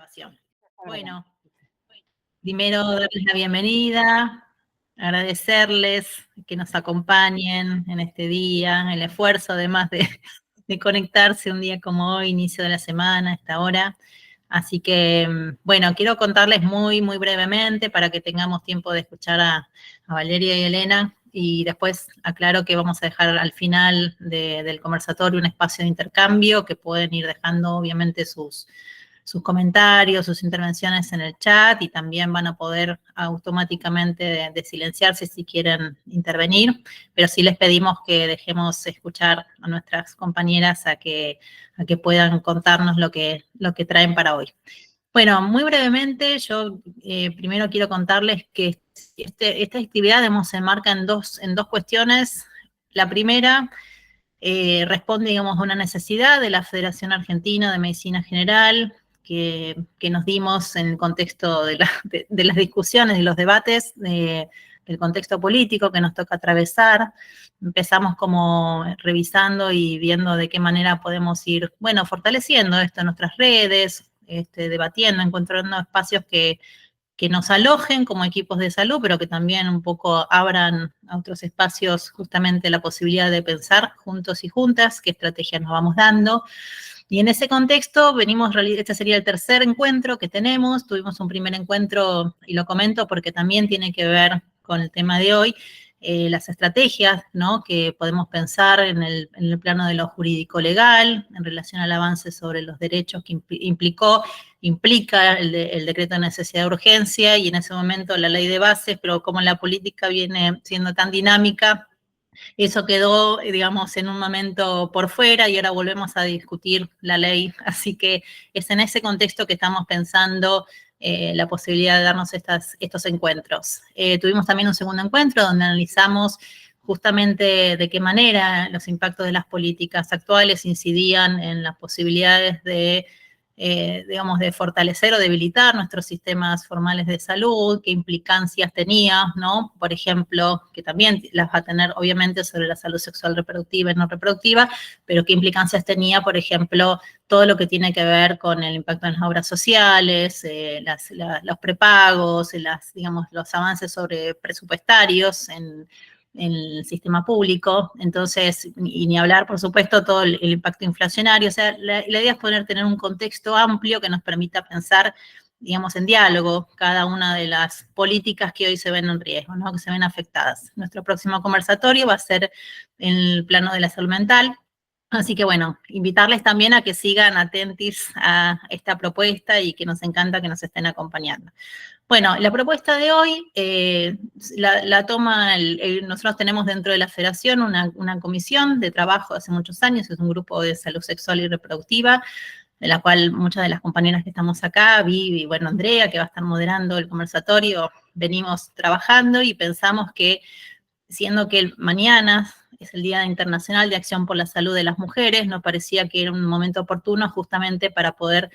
Grabación. Bueno, primero darles la bienvenida, agradecerles que nos acompañen en este día, el esfuerzo además de conectarse un día como hoy, inicio de la semana, a esta hora. Así que, bueno, quiero contarles muy brevemente para que tengamos tiempo de escuchar a Valeria y Elena, y después aclaro que vamos a dejar al final del conversatorio un espacio de intercambio que pueden ir dejando obviamente sus comentarios, sus intervenciones en el chat, y también van a poder automáticamente desilenciarse si quieren intervenir, pero sí les pedimos que dejemos escuchar a nuestras compañeras a que puedan contarnos lo que traen para hoy. Bueno, muy brevemente, yo primero quiero contarles que esta actividad, digamos, se enmarca en dos cuestiones. La primera responde, digamos, a una necesidad de la Federación Argentina de Medicina General, que nos dimos en el contexto de las discusiones y los debates, del contexto político que nos toca atravesar. Empezamos como revisando y viendo de qué manera podemos ir, bueno, fortaleciendo esto en nuestras redes, debatiendo, encontrando espacios que nos alojen como equipos de salud, pero que también un poco abran a otros espacios justamente la posibilidad de pensar juntos y juntas qué estrategias nos vamos dando. Y en ese contexto este sería el tercer encuentro que tenemos. Tuvimos un primer encuentro, y lo comento porque también tiene que ver con el tema de hoy, las estrategias, ¿no?, que podemos pensar en el plano de lo jurídico-legal, en relación al avance sobre los derechos que implica el decreto de necesidad de urgencia, y en ese momento la ley de bases, pero como la política viene siendo tan dinámica, eso quedó, digamos, en un momento por fuera, y ahora volvemos a discutir la ley. Así que es en ese contexto que estamos pensando la posibilidad de darnos estos encuentros. Tuvimos también un segundo encuentro donde analizamos justamente de qué manera los impactos de las políticas actuales incidían en las posibilidades de digamos, de fortalecer o debilitar nuestros sistemas formales de salud, qué implicancias tenía, ¿no? Por ejemplo, que también las va a tener, obviamente, sobre la salud sexual reproductiva y no reproductiva, pero qué implicancias tenía, por ejemplo, todo lo que tiene que ver con el impacto en las obras sociales, los prepagos, digamos, los avances sobre presupuestarios en el sistema público. Entonces, y ni hablar, por supuesto, todo el impacto inflacionario. O sea, la idea es tener un contexto amplio que nos permita pensar, digamos, en diálogo cada una de las políticas que hoy se ven en riesgo, ¿no?, que se ven afectadas. Nuestro próximo conversatorio va a ser en el plano de la salud mental. Así que, bueno, invitarles también a que sigan atentos a esta propuesta, y que nos encanta que nos estén acompañando. Bueno, la propuesta de hoy la toma, nosotros tenemos dentro de la Federación una comisión de trabajo hace muchos años, es un grupo de salud sexual y reproductiva, de la cual muchas de las compañeras que estamos acá, Vivi y, bueno, Andrea, que va a estar moderando el conversatorio, venimos trabajando, y pensamos que, siendo que mañana es el Día Internacional de Acción por la Salud de las Mujeres, nos parecía que era un momento oportuno justamente para poder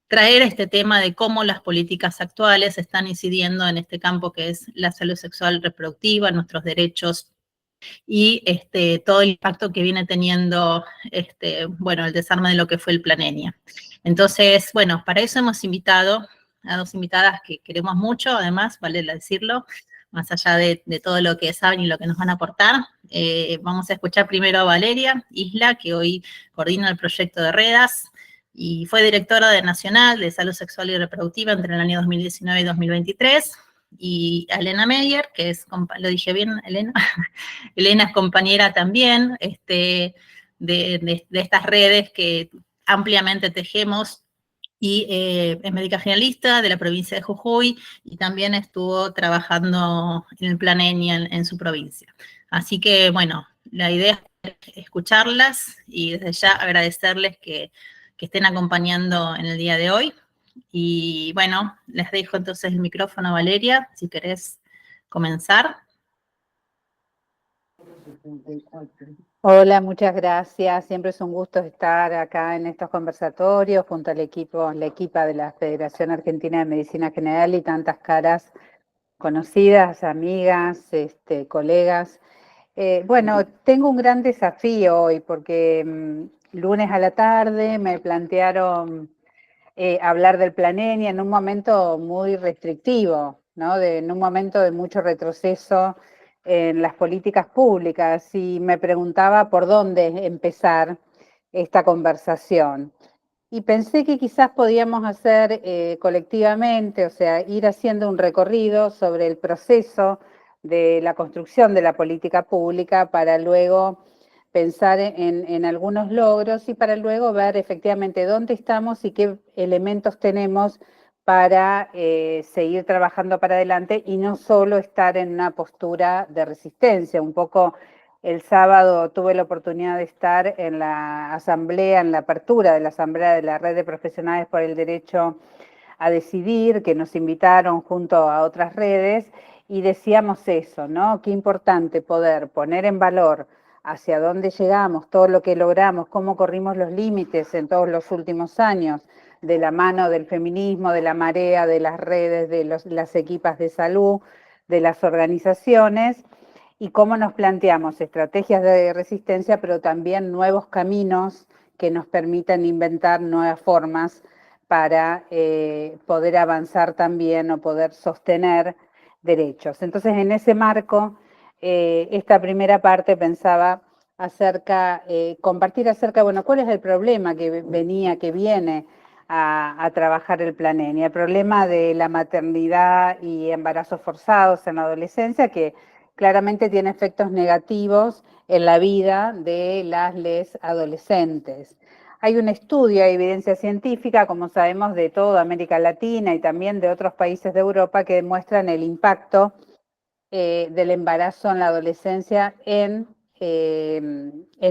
traer este tema de cómo las políticas actuales están incidiendo en este campo que es la salud sexual reproductiva, nuestros derechos, y todo el impacto que viene teniendo, bueno, el desarme de lo que fue el Plan ENIA. Entonces, bueno, para eso hemos invitado a dos invitadas que queremos mucho, además, vale decirlo, más allá de todo lo que saben y lo que nos van a aportar. Vamos a escuchar primero a Valeria Isla, que hoy coordina el proyecto de REDAS, y fue directora nacional de salud sexual y reproductiva entre el año 2019 y 2023, y a Elena Meyer, que es, ¿lo dije bien, Elena? Elena es compañera también de estas redes que ampliamente tejemos, y es médica generalista de la provincia de Jujuy, y también estuvo trabajando en el Plan ENIA en su provincia. Así que, bueno, la idea es escucharlas, y desde ya agradecerles que estén acompañando en el día de hoy. Y bueno, les dejo entonces el micrófono a Valeria, si querés comenzar. Hola, muchas gracias. Siempre es un gusto estar acá en estos conversatorios junto al equipo, la equipa de la Federación Argentina de Medicina General, y tantas caras conocidas, amigas, colegas. Bueno, tengo un gran desafío hoy porque lunes a la tarde me plantearon hablar del Planenia en un momento muy restrictivo, ¿no? En un momento de mucho retroceso en las políticas públicas, y me preguntaba por dónde empezar esta conversación. Y pensé que quizás podíamos hacer colectivamente, o sea, ir haciendo un recorrido sobre el proceso de la construcción de la política pública para luego pensar en algunos logros y para luego ver efectivamente dónde estamos y qué elementos tenemos para seguir trabajando para adelante y no solo estar en una postura de resistencia. Un poco el sábado tuve la oportunidad de estar en la asamblea, en la apertura de la asamblea de la Red de Profesionales por el Derecho a Decidir, que nos invitaron junto a otras redes, y decíamos eso, ¿no? Qué importante poder poner en valor hacia dónde llegamos, todo lo que logramos, cómo corrimos los límites en todos los últimos años, de la mano del feminismo, de la marea, de las redes, de las equipas de salud, de las organizaciones, y cómo nos planteamos estrategias de resistencia, pero también nuevos caminos que nos permitan inventar nuevas formas para poder avanzar también o poder sostener derechos. Entonces, en ese marco, esta primera parte pensaba compartir acerca, bueno, cuál es el problema que viene a trabajar el Planenia, el problema de la maternidad y embarazos forzados en la adolescencia, que claramente tiene efectos negativos en la vida de les adolescentes. Hay un estudio, hay evidencia científica, como sabemos, de toda América Latina y también de otros países de Europa que demuestran el impacto del embarazo en la adolescencia en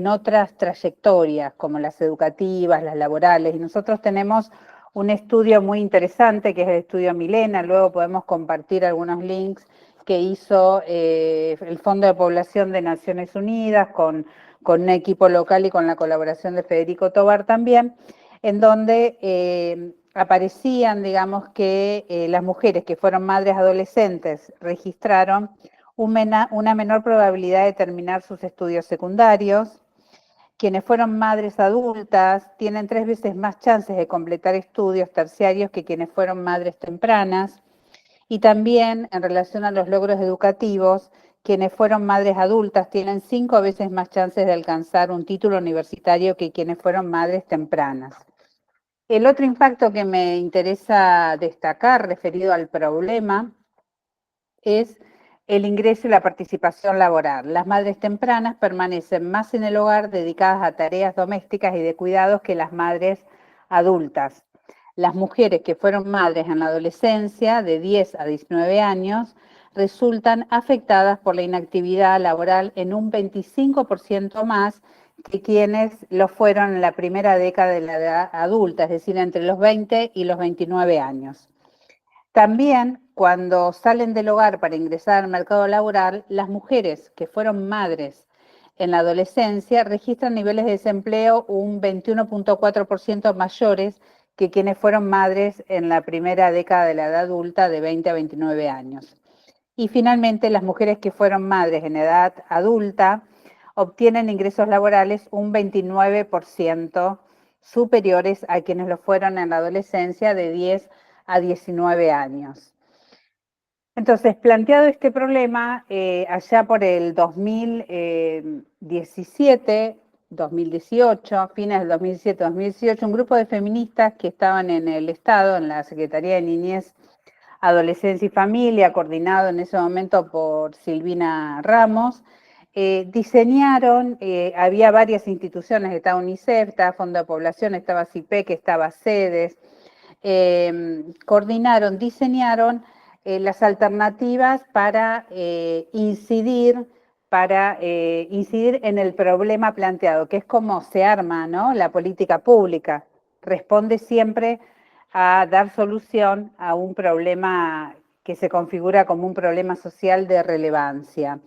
otras trayectorias, como las educativas, las laborales. Y nosotros tenemos un estudio muy interesante, que es el estudio Milena, luego podemos compartir algunos links, que hizo el Fondo de Población de Naciones Unidas con un equipo local y con la colaboración de Federico Tobar también, en donde aparecían, digamos, que las mujeres que fueron madres adolescentes registraron una menor probabilidad de terminar sus estudios secundarios. Quienes fueron madres adultas tienen 3 veces más chances de completar estudios terciarios que quienes fueron madres tempranas. Y también, en relación a los logros educativos, quienes fueron madres adultas tienen 5 veces más chances de alcanzar un título universitario que quienes fueron madres tempranas. El otro impacto que me interesa destacar, referido al problema, es el ingreso y la participación laboral. Las madres tempranas permanecen más en el hogar dedicadas a tareas domésticas y de cuidados que las madres adultas. Las mujeres que fueron madres en la adolescencia, de 10 a 19 años, resultan afectadas por la inactividad laboral en un 25% más que quienes lo fueron en la primera década de la edad adulta, es decir, entre los 20 y los 29 años. También, cuando salen del hogar para ingresar al mercado laboral, las mujeres que fueron madres en la adolescencia registran niveles de desempleo un 21.4% mayores que quienes fueron madres en la primera década de la edad adulta, de 20 a 29 años. Y finalmente, las mujeres que fueron madres en edad adulta obtienen ingresos laborales un 29% superiores a quienes lo fueron en la adolescencia, de 10 a 19 años. Entonces, planteado este problema, allá por el 2017, 2018, fines del 2017-2018, un grupo de feministas que estaban en el Estado, en la Secretaría de Niñez, Adolescencia y Familia, coordinado en ese momento por Silvina Ramos, diseñaron, había varias instituciones, estaba UNICEF, estaba Fondo de Población, estaba CIPEC, estaba CEDES, diseñaron las alternativas para incidir en el problema planteado, que es cómo se arma, ¿no?, la política pública. Responde siempre a dar solución a un problema que se configura como un problema social de relevancia.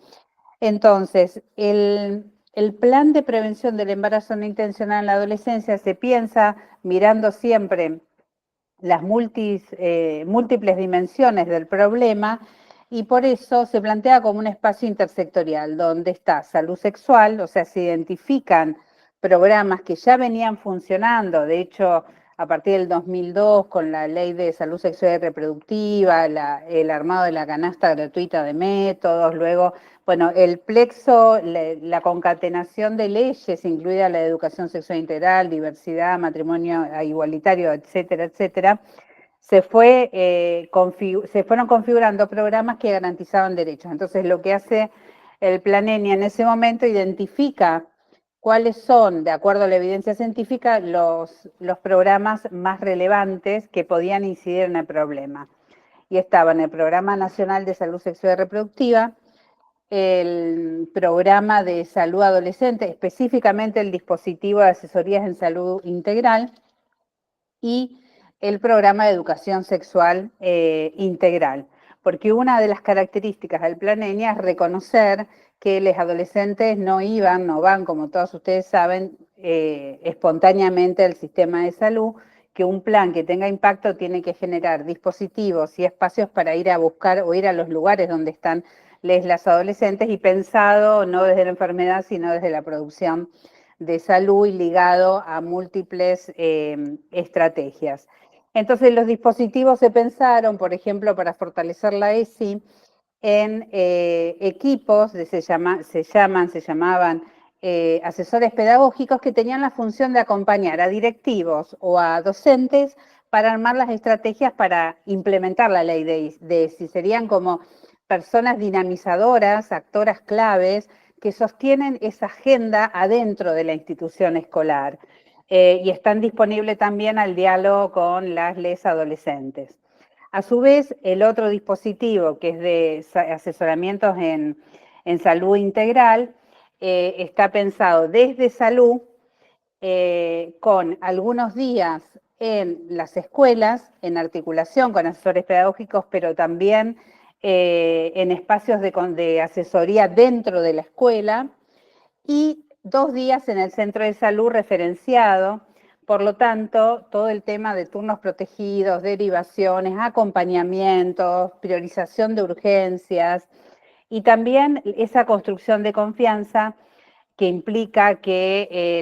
Entonces, el plan de prevención del embarazo no intencional en la adolescencia se piensa mirando siempre las múltiples dimensiones del problema, y por eso se plantea como un espacio intersectorial donde está salud sexual, o sea, se identifican programas que ya venían funcionando. De hecho, a partir del 2002 con la Ley de Salud Sexual y Reproductiva, el armado de la canasta gratuita de métodos, luego, bueno, el plexo, la concatenación de leyes, incluida la educación sexual integral, diversidad, matrimonio igualitario, etcétera, etcétera, se fueron configurando programas que garantizaban derechos. Entonces, lo que hace el Plan ENIA en ese momento, identifica cuáles son, de acuerdo a la evidencia científica, los programas más relevantes que podían incidir en el problema. Y estaban el Programa Nacional de Salud Sexual y Reproductiva, el Programa de Salud Adolescente, específicamente el dispositivo de asesorías en salud integral, y el Programa de Educación Sexual Integral. Porque una de las características del Plan ENIA es reconocer que los adolescentes no van, como todos ustedes saben, espontáneamente al sistema de salud, que un plan que tenga impacto tiene que generar dispositivos y espacios para ir a buscar o ir a los lugares donde están las adolescentes, y pensado no desde la enfermedad, sino desde la producción de salud y ligado a múltiples estrategias. Entonces los dispositivos se pensaron, por ejemplo, para fortalecer la ESI, en equipos, se llamaban asesores pedagógicos, que tenían la función de acompañar a directivos o a docentes para armar las estrategias para implementar la ley de ESI. Serían como personas dinamizadoras, actoras claves, que sostienen esa agenda adentro de la institución escolar, y están disponibles también al diálogo con les adolescentes. A su vez, el otro dispositivo, que es de asesoramientos en salud integral, está pensado desde salud, con algunos días en las escuelas, en articulación con asesores pedagógicos, pero también en espacios de asesoría dentro de la escuela, y 2 días en el centro de salud referenciado. Por lo tanto, todo el tema de turnos protegidos, derivaciones, acompañamientos, priorización de urgencias, y también esa construcción de confianza que implica que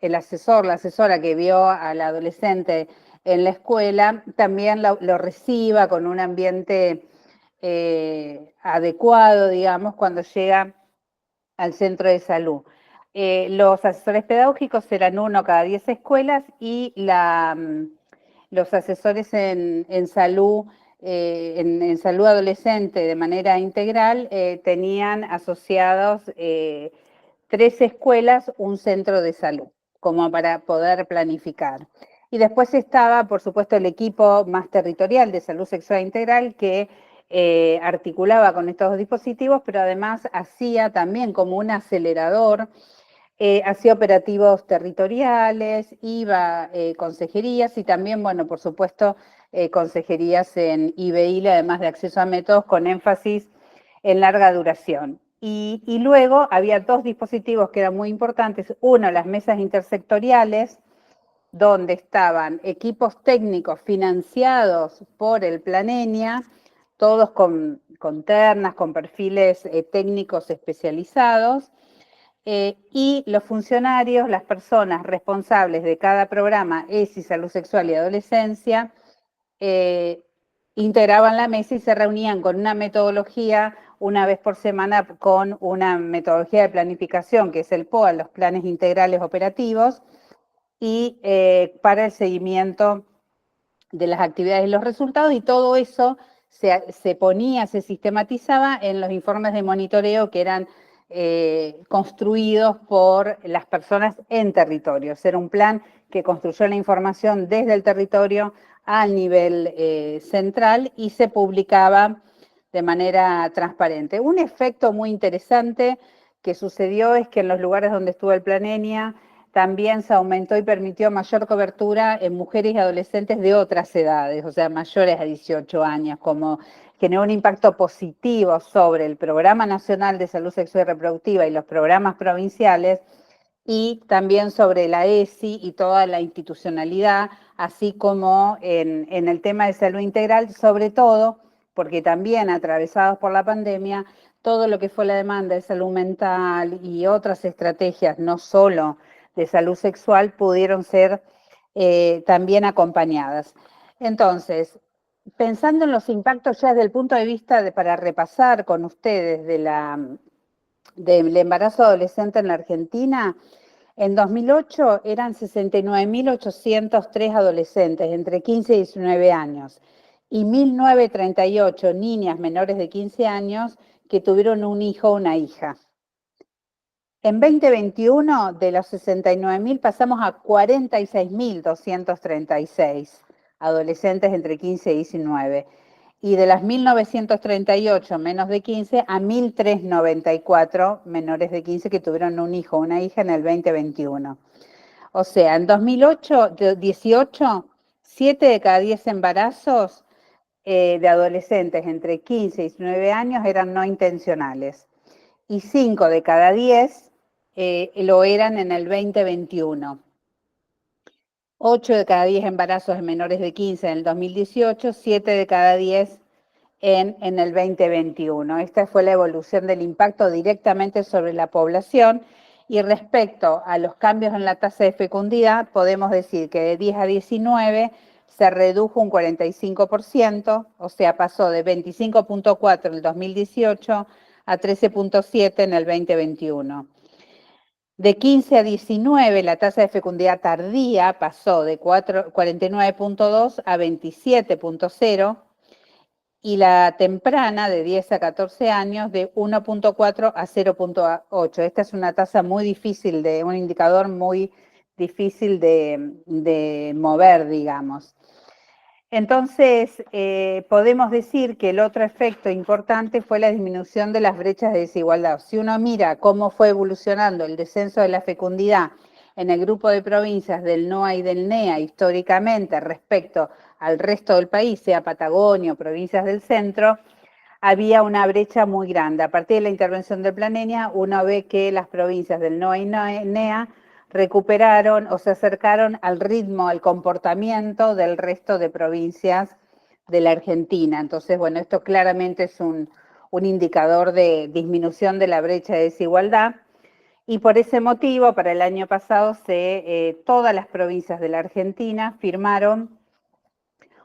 el asesor, la asesora que vio al adolescente en la escuela, también lo reciba con un ambiente adecuado, digamos, cuando llega al centro de salud. Los asesores pedagógicos serán 1 cada 10 escuelas, y los asesores en salud, en salud adolescente de manera integral, tenían asociados 3 escuelas, un centro de salud, como para poder planificar. Y después estaba, por supuesto, el equipo más territorial de salud sexual integral, que articulaba con estos dispositivos, pero además hacía también como un acelerador, hacía operativos territoriales, iba consejerías, y también, bueno, por supuesto, consejerías en IBEIL, además de acceso a métodos, con énfasis en larga duración. Y luego había 2 dispositivos que eran muy importantes. Uno, las mesas intersectoriales, donde estaban equipos técnicos financiados por el Plan ENIA, todos con ternas, con perfiles técnicos especializados, y los funcionarios, las personas responsables de cada programa ESI, Salud Sexual y Adolescencia, integraban la mesa y se reunían con una metodología una vez por semana, con una metodología de planificación, que es el POA, los planes integrales operativos, y para el seguimiento de las actividades y los resultados, y todo eso se ponía, se sistematizaba en los informes de monitoreo que eran construidos por las personas en territorio. Era un plan que construyó la información desde el territorio al nivel central, y se publicaba de manera transparente. Un efecto muy interesante que sucedió es que en los lugares donde estuvo el Plan ENIA, también se aumentó y permitió mayor cobertura en mujeres y adolescentes de otras edades, o sea, mayores a 18 años, como generó un impacto positivo sobre el Programa Nacional de Salud Sexual y Reproductiva y los programas provinciales, y también sobre la ESI y toda la institucionalidad, así como en el tema de salud integral, sobre todo porque también atravesados por la pandemia, todo lo que fue la demanda de salud mental y otras estrategias, no solo de salud sexual, pudieron ser también acompañadas. Entonces, pensando en los impactos ya desde el punto de vista para repasar con ustedes del embarazo adolescente en la Argentina, en 2008 eran 69.803 adolescentes entre 15 y 19 años y 1.938 niñas menores de 15 años que tuvieron un hijo o una hija. En 2021, de los 69.000 pasamos a 46.236 adolescentes entre 15 y 19. Y de las 1.938 menos de 15 a 1.394 menores de 15 que tuvieron un hijo o una hija en el 2021. O sea, en 2018, 7 de cada 10 embarazos de adolescentes entre 15 y 19 años eran no intencionales. Y 5 de cada 10 lo eran en el 2021. 8 de cada 10 embarazos de menores de 15 en el 2018, 7 de cada 10 en el 2021. Esta fue la evolución del impacto directamente sobre la población. Y respecto a los cambios en la tasa de fecundidad, podemos decir que de 10 a 19 se redujo un 45%, o sea, pasó de 25.4 en el 2018 a 13.7 en el 2021. De 15 a 19, la tasa de fecundidad tardía pasó de 49.2 a 27.0 y la temprana de 10 a 14 años de 1.4 a 0.8. Esta es una tasa muy difícil, un indicador muy difícil de mover, digamos. Entonces, podemos decir que el otro efecto importante fue la disminución de las brechas de desigualdad. Si uno mira cómo fue evolucionando el descenso de la fecundidad en el grupo de provincias del NOA y del NEA históricamente respecto al resto del país, sea Patagonia o provincias del centro, había una brecha muy grande. A partir de la intervención del Plan ENIA, uno ve que las provincias del NOA y NEA recuperaron o se acercaron al ritmo, al comportamiento del resto de provincias de la Argentina. Entonces, bueno, esto claramente es un indicador de disminución de la brecha de desigualdad. Y por ese motivo, para el año pasado, todas las provincias de la Argentina firmaron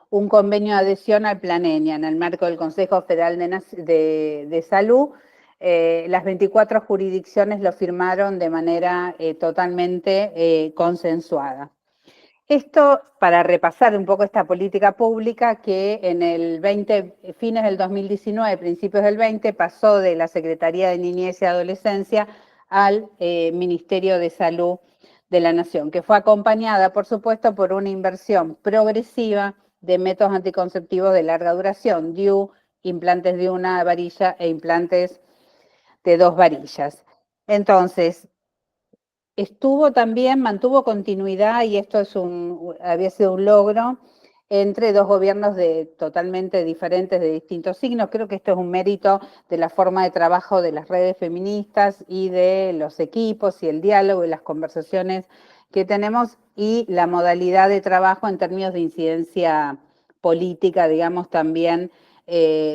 un convenio de adhesión al Plan ENIA en el marco del Consejo Federal de Salud. Las 24 jurisdicciones lo firmaron de manera totalmente consensuada. Esto para repasar un poco esta política pública que en el fines del 2019, principios del 20, pasó de la Secretaría de Niñez y Adolescencia al Ministerio de Salud de la Nación, que fue acompañada, por supuesto, por una inversión progresiva de métodos anticonceptivos de larga duración, DIU, implantes de una varilla e implantes de 2 varillas. Entonces, mantuvo continuidad, y esto había sido un logro, entre dos gobiernos totalmente diferentes, de distintos signos. Creo que esto es un mérito de la forma de trabajo de las redes feministas y de los equipos y el diálogo y las conversaciones que tenemos y la modalidad de trabajo en términos de incidencia política, digamos, también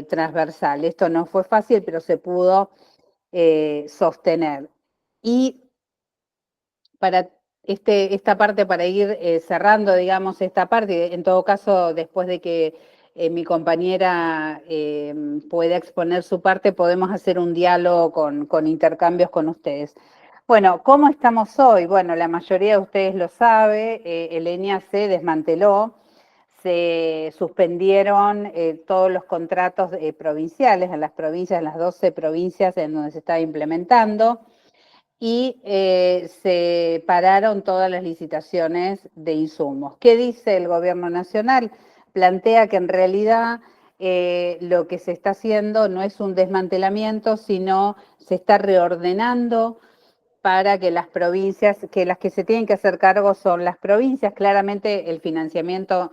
transversal. Esto no fue fácil, pero se pudo sostener. Y para esta parte, para ir cerrando, digamos, esta parte, en todo caso, después de que mi compañera pueda exponer su parte, podemos hacer un diálogo con intercambios con ustedes. Bueno, ¿cómo estamos hoy? Bueno, la mayoría de ustedes lo sabe, el ENIA se desmanteló, se suspendieron todos los contratos provinciales en las provincias, en las 12 provincias en donde se estaba implementando, y se pararon todas las licitaciones de insumos. ¿Qué dice el gobierno nacional? Plantea que en realidad lo que se está haciendo no es un desmantelamiento, sino se está reordenando para que las provincias, que las que se tienen que hacer cargo son las provincias. Claramente el financiamiento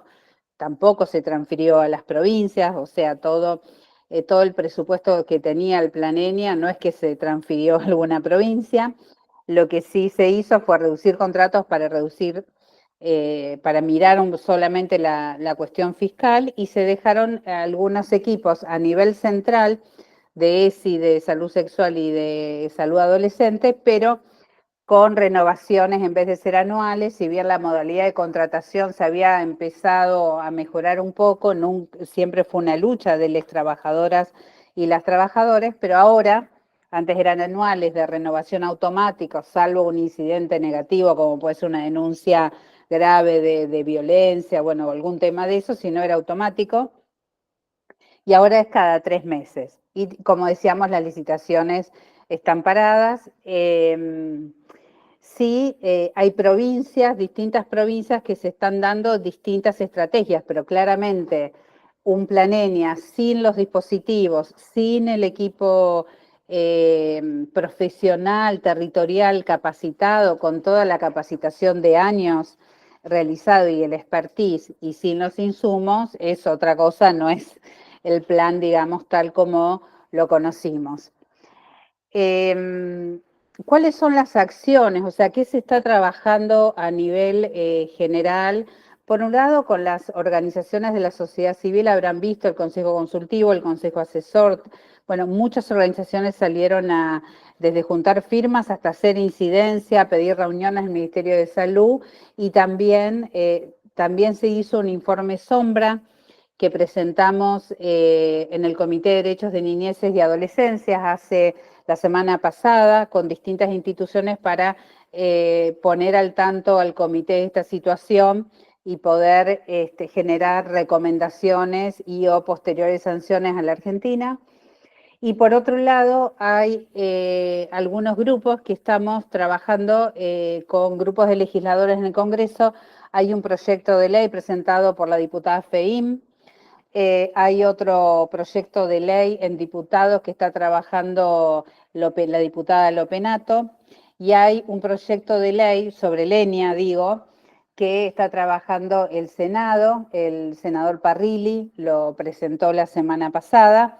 tampoco se transfirió a las provincias, o sea, todo el presupuesto que tenía el Plan ENIA no es que se transfirió a alguna provincia. Lo que sí se hizo fue reducir contratos para mirar solamente la cuestión fiscal, y se dejaron algunos equipos a nivel central de ESI, de salud sexual y de salud adolescente, pero con renovaciones en vez de ser anuales. Si bien la modalidad de contratación se había empezado a mejorar un poco, siempre fue una lucha de las trabajadoras y las trabajadoras, pero ahora, antes eran anuales de renovación automática, salvo un incidente negativo como puede ser una denuncia grave de violencia, bueno, algún tema de eso, si no era automático, y ahora es cada 3 meses. Y como decíamos, las licitaciones están paradas. Sí, hay provincias, distintas provincias que se están dando distintas estrategias, pero claramente un Planenia sin los dispositivos, sin el equipo profesional, territorial, capacitado, con toda la capacitación de años realizado y el expertise, y sin los insumos, es otra cosa, no es el plan, digamos, tal como lo conocimos. ¿Cuáles son las acciones? O sea, ¿qué se está trabajando a nivel general? Por un lado, con las organizaciones de la sociedad civil habrán visto el Consejo Consultivo, el Consejo Asesor. Bueno, muchas organizaciones salieron desde juntar firmas hasta hacer incidencia, pedir reuniones en el Ministerio de Salud, y también se hizo un informe sombra que presentamos en el Comité de Derechos de Niñeces y Adolescencias hace la semana pasada con distintas instituciones para poner al tanto al comité de esta situación y poder generar recomendaciones y o posteriores sanciones a la Argentina. Y por otro lado, hay algunos grupos que estamos trabajando con grupos de legisladores en el Congreso. Hay un proyecto de ley presentado por la diputada Fehim. Hay otro proyecto de ley en diputados que está trabajando la diputada Lopenato, y hay un proyecto de ley sobre leña, que está trabajando el Senado. El senador Parrilli lo presentó la semana pasada,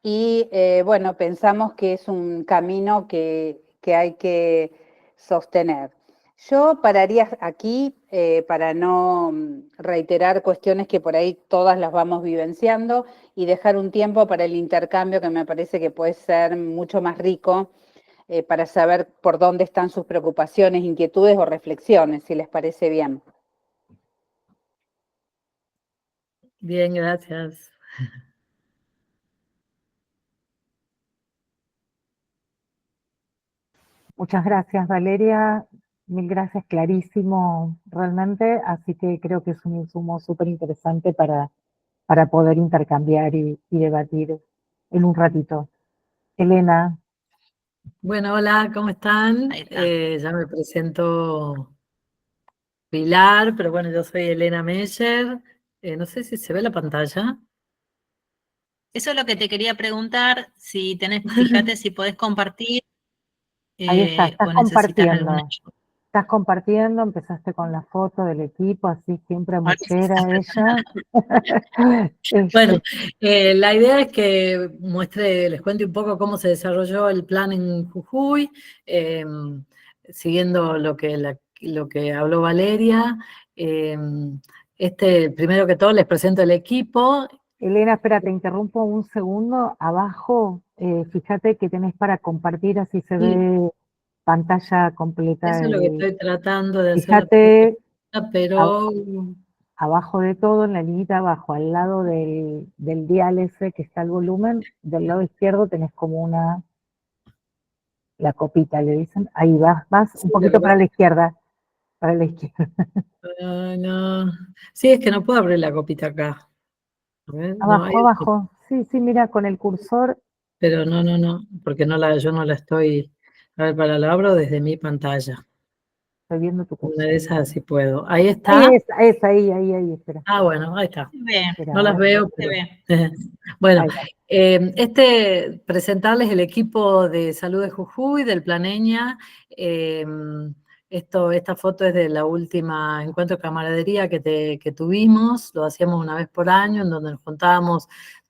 y bueno, pensamos que es un camino que hay que sostener. Yo pararía aquí para no reiterar cuestiones que por ahí todas las vamos vivenciando, y dejar un tiempo para el intercambio, que me parece que puede ser mucho más rico para saber por dónde están sus preocupaciones, inquietudes o reflexiones, si les parece bien. Bien, gracias. Muchas gracias, Valeria. Mil gracias, clarísimo realmente. Así que creo que es un insumo súper interesante para poder intercambiar y debatir en un ratito. Elena. Bueno, hola, ¿cómo están? Ya me presento Pilar, pero bueno, yo soy Elena Meyer. No sé si se ve la pantalla. Eso es lo que te quería preguntar, si tenés, fíjate si podés compartir. Ahí estás o necesitas alguna compartiendo. ayuda. Estás compartiendo, empezaste con la foto del equipo, así siempre mochera ella. Bueno, la idea es que les cuente un poco cómo se desarrolló el plan en Jujuy, siguiendo lo que habló Valeria. Primero que todo les presento el equipo. Elena, espera, te interrumpo un segundo. Abajo, fíjate que tenés para compartir, así se ve pantalla completa. Eso es lo que estoy tratando de hacer. Fíjate, pero abajo de todo, en la liñita abajo, al lado del dial ese que está el volumen, del lado izquierdo tenés como la copita, le dicen. Ahí vas sí, un poquito para la izquierda. Para la izquierda. No. Sí, es que no puedo abrir la copita acá. A ver, Abajo, abajo. Sí, mira, con el cursor. Pero no, porque yo no la estoy. A ver, la abro desde mi pantalla. Estoy viendo tu cursor. Una de esas sí puedo. Ahí está. Ahí, espera. Ah, bueno, ahí está. Espera, No las veo, pero. Bueno, presentarles el equipo de salud de Jujuy, del Planeña. Esta foto es de la última encuentro de camaradería que tuvimos. Lo hacíamos una vez por año, en donde nos juntábamos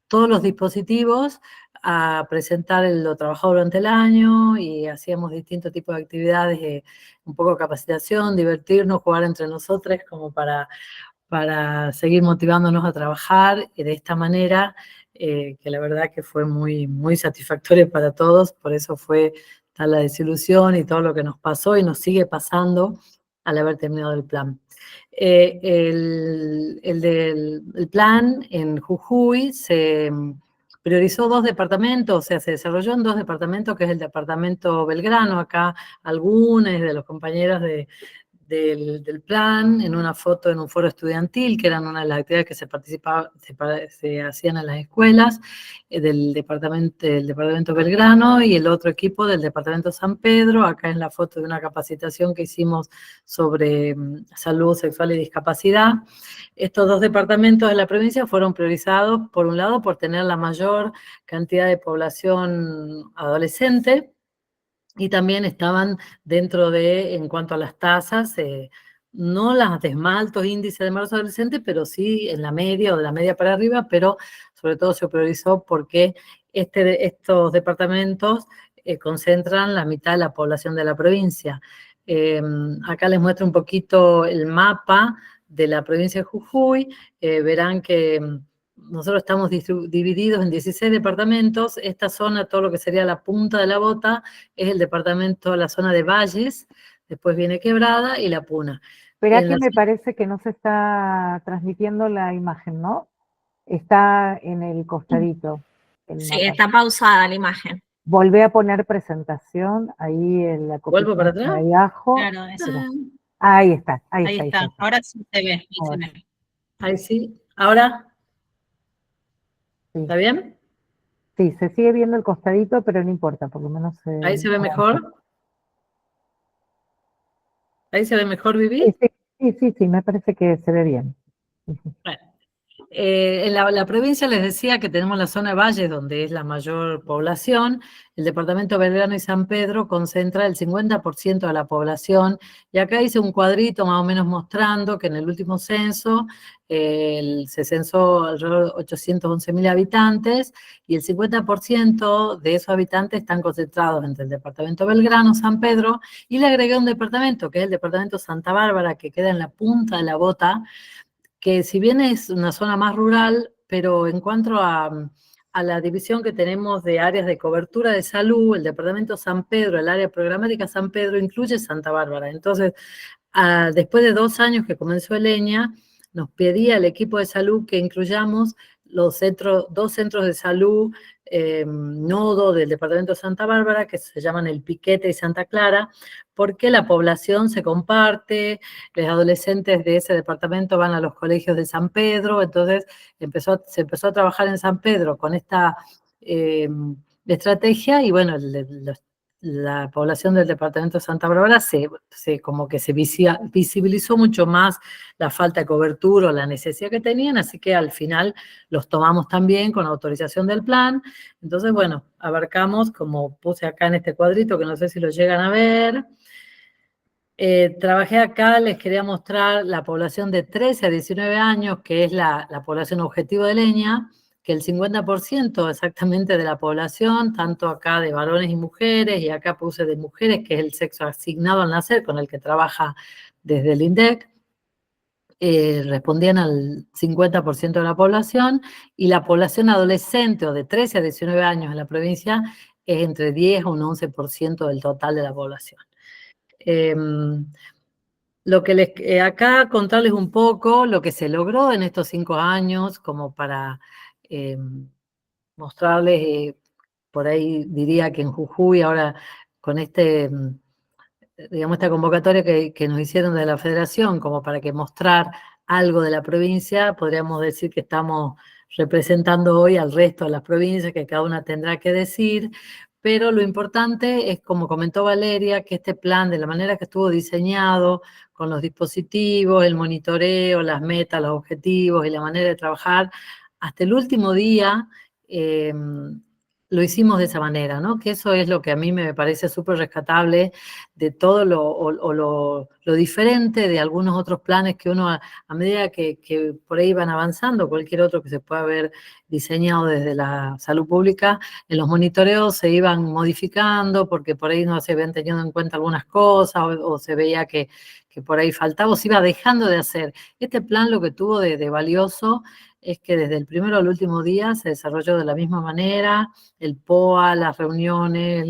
todos los dispositivos a presentar lo trabajado durante el año, y hacíamos distintos tipos de actividades, un poco de capacitación, divertirnos, jugar entre nosotros, como para seguir motivándonos a trabajar de esta manera, que la verdad que fue muy, muy satisfactorio para todos. Por eso fue está la desilusión y todo lo que nos pasó y nos sigue pasando al haber terminado el plan. El plan en Jujuy se priorizó 2 departamentos, o sea, se desarrolló en 2 departamentos, que es el departamento Belgrano. Acá algunos de los compañeros del plan, en una foto en un foro estudiantil, que eran una de las actividades que se hacían en las escuelas del departamento Belgrano, y el otro equipo del departamento San Pedro. Acá es la foto de una capacitación que hicimos sobre salud sexual y discapacidad. Estos 2 departamentos de la provincia fueron priorizados, por un lado, por tener la mayor cantidad de población adolescente, y también estaban dentro de, en cuanto a las tasas, no las de más altos índices de embarazo adolescente, pero sí en la media o de la media para arriba, pero sobre todo se priorizó porque estos departamentos concentran la mitad de la población de la provincia. Acá les muestro un poquito el mapa de la provincia de Jujuy. Verán que nosotros estamos divididos en 16 departamentos. Esta zona, todo lo que sería la punta de la bota, es el departamento, la zona de Valles, después viene Quebrada y La Puna. Verá que me parece que no se está transmitiendo la imagen, ¿no? Está en el costadito. Sí, está pausada la imagen. Volvé a poner presentación, ahí en la copia. ¿Vuelvo para atrás? Ahí abajo. Claro, eso. Ahí está, Ahí está. Ahora sí se ve. Ahí sí. ¿Ahora? Sí. ¿Está bien? Sí, se sigue viendo el costadito, pero no importa, por lo menos... ¿Ahí se ve mejor? ¿Ahí se ve mejor, Vivi? Sí, me parece que se ve bien. Bueno. En la provincia les decía que tenemos la zona de Valles, donde es la mayor población. El departamento Belgrano y San Pedro concentra el 50% de la población, y acá hice un cuadrito más o menos mostrando que en el último censo se censó alrededor de 811.000 habitantes, y el 50% de esos habitantes están concentrados entre el departamento Belgrano, San Pedro, y le agregué un departamento, que es el departamento Santa Bárbara, que queda en la punta de la bota, que si bien es una zona más rural, pero en cuanto a la división que tenemos de áreas de cobertura de salud, el departamento San Pedro, el área programática San Pedro, incluye Santa Bárbara. Entonces, después de 2 años que comenzó ELEñA, nos pedía el equipo de salud que incluyamos dos centros de salud nodo del departamento de Santa Bárbara, que se llaman El Piquete y Santa Clara, porque la población se comparte, los adolescentes de ese departamento van a los colegios de San Pedro. Entonces se empezó a trabajar en San Pedro con esta estrategia, y bueno, la población del departamento de Santa Bárbara como que se visibilizó mucho más la falta de cobertura o la necesidad que tenían, así que al final los tomamos también con autorización del plan. Entonces, bueno, abarcamos, como puse acá en este cuadrito, que no sé si lo llegan a ver. Trabajé acá, les quería mostrar la población de 13 a 19 años, que es la población objetivo de ELEñA, que el 50% exactamente de la población, tanto acá de varones y mujeres, y acá puse de mujeres, que es el sexo asignado al nacer, con el que trabaja desde el INDEC, respondían al 50% de la población, y la población adolescente o de 13 a 19 años en la provincia es entre 10 a un 11% del total de la población. Lo que acá contarles un poco lo que se logró en estos 5 años, como para mostrarles, por ahí diría que en Jujuy ahora con digamos, esta convocatoria que nos hicieron de la federación, como para que mostrar algo de la provincia, podríamos decir que estamos representando hoy al resto de las provincias, que cada una tendrá que decir, pero lo importante es, como comentó Valeria, que este plan, de la manera que estuvo diseñado, con los dispositivos, el monitoreo, las metas, los objetivos y la manera de trabajar, hasta el último día lo hicimos de esa manera, ¿no? Que eso es lo que a mí me parece súper rescatable de todo lo diferente de algunos otros planes que uno, a medida que por ahí van avanzando, cualquier otro que se pueda haber diseñado desde la salud pública, en los monitoreos se iban modificando porque por ahí no se habían tenido en cuenta algunas cosas, o se veía que por ahí faltaba o se iba dejando de hacer. Este plan lo que tuvo de valioso es que desde el primero al último día se desarrolló de la misma manera, el POA, las reuniones,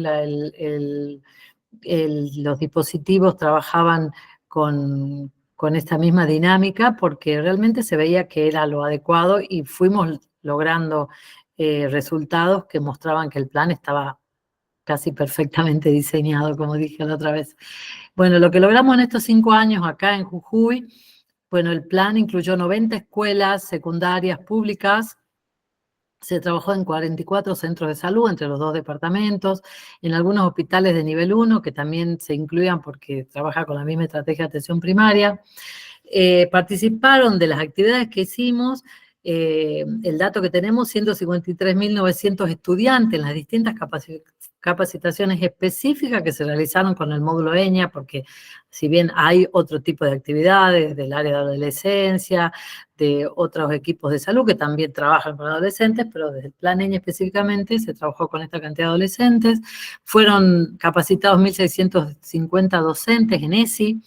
los dispositivos trabajaban con esta misma dinámica, porque realmente se veía que era lo adecuado y fuimos logrando resultados que mostraban que el plan estaba casi perfectamente diseñado, como dije la otra vez. Bueno, lo que logramos en estos 5 años acá en Jujuy, bueno, el plan incluyó 90 escuelas secundarias públicas, se trabajó en 44 centros de salud entre los 2 departamentos, en algunos hospitales de nivel 1, que también se incluían porque trabaja con la misma estrategia de atención primaria. Participaron de las actividades que hicimos, el dato que tenemos, 153.900 estudiantes en las distintas capacitaciones específicas que se realizaron con el módulo EñA, porque si bien hay otro tipo de actividades del área de adolescencia, de otros equipos de salud que también trabajan con adolescentes, pero desde el plan EñA específicamente se trabajó con esta cantidad de adolescentes. Fueron capacitados 1.650 docentes en ESI,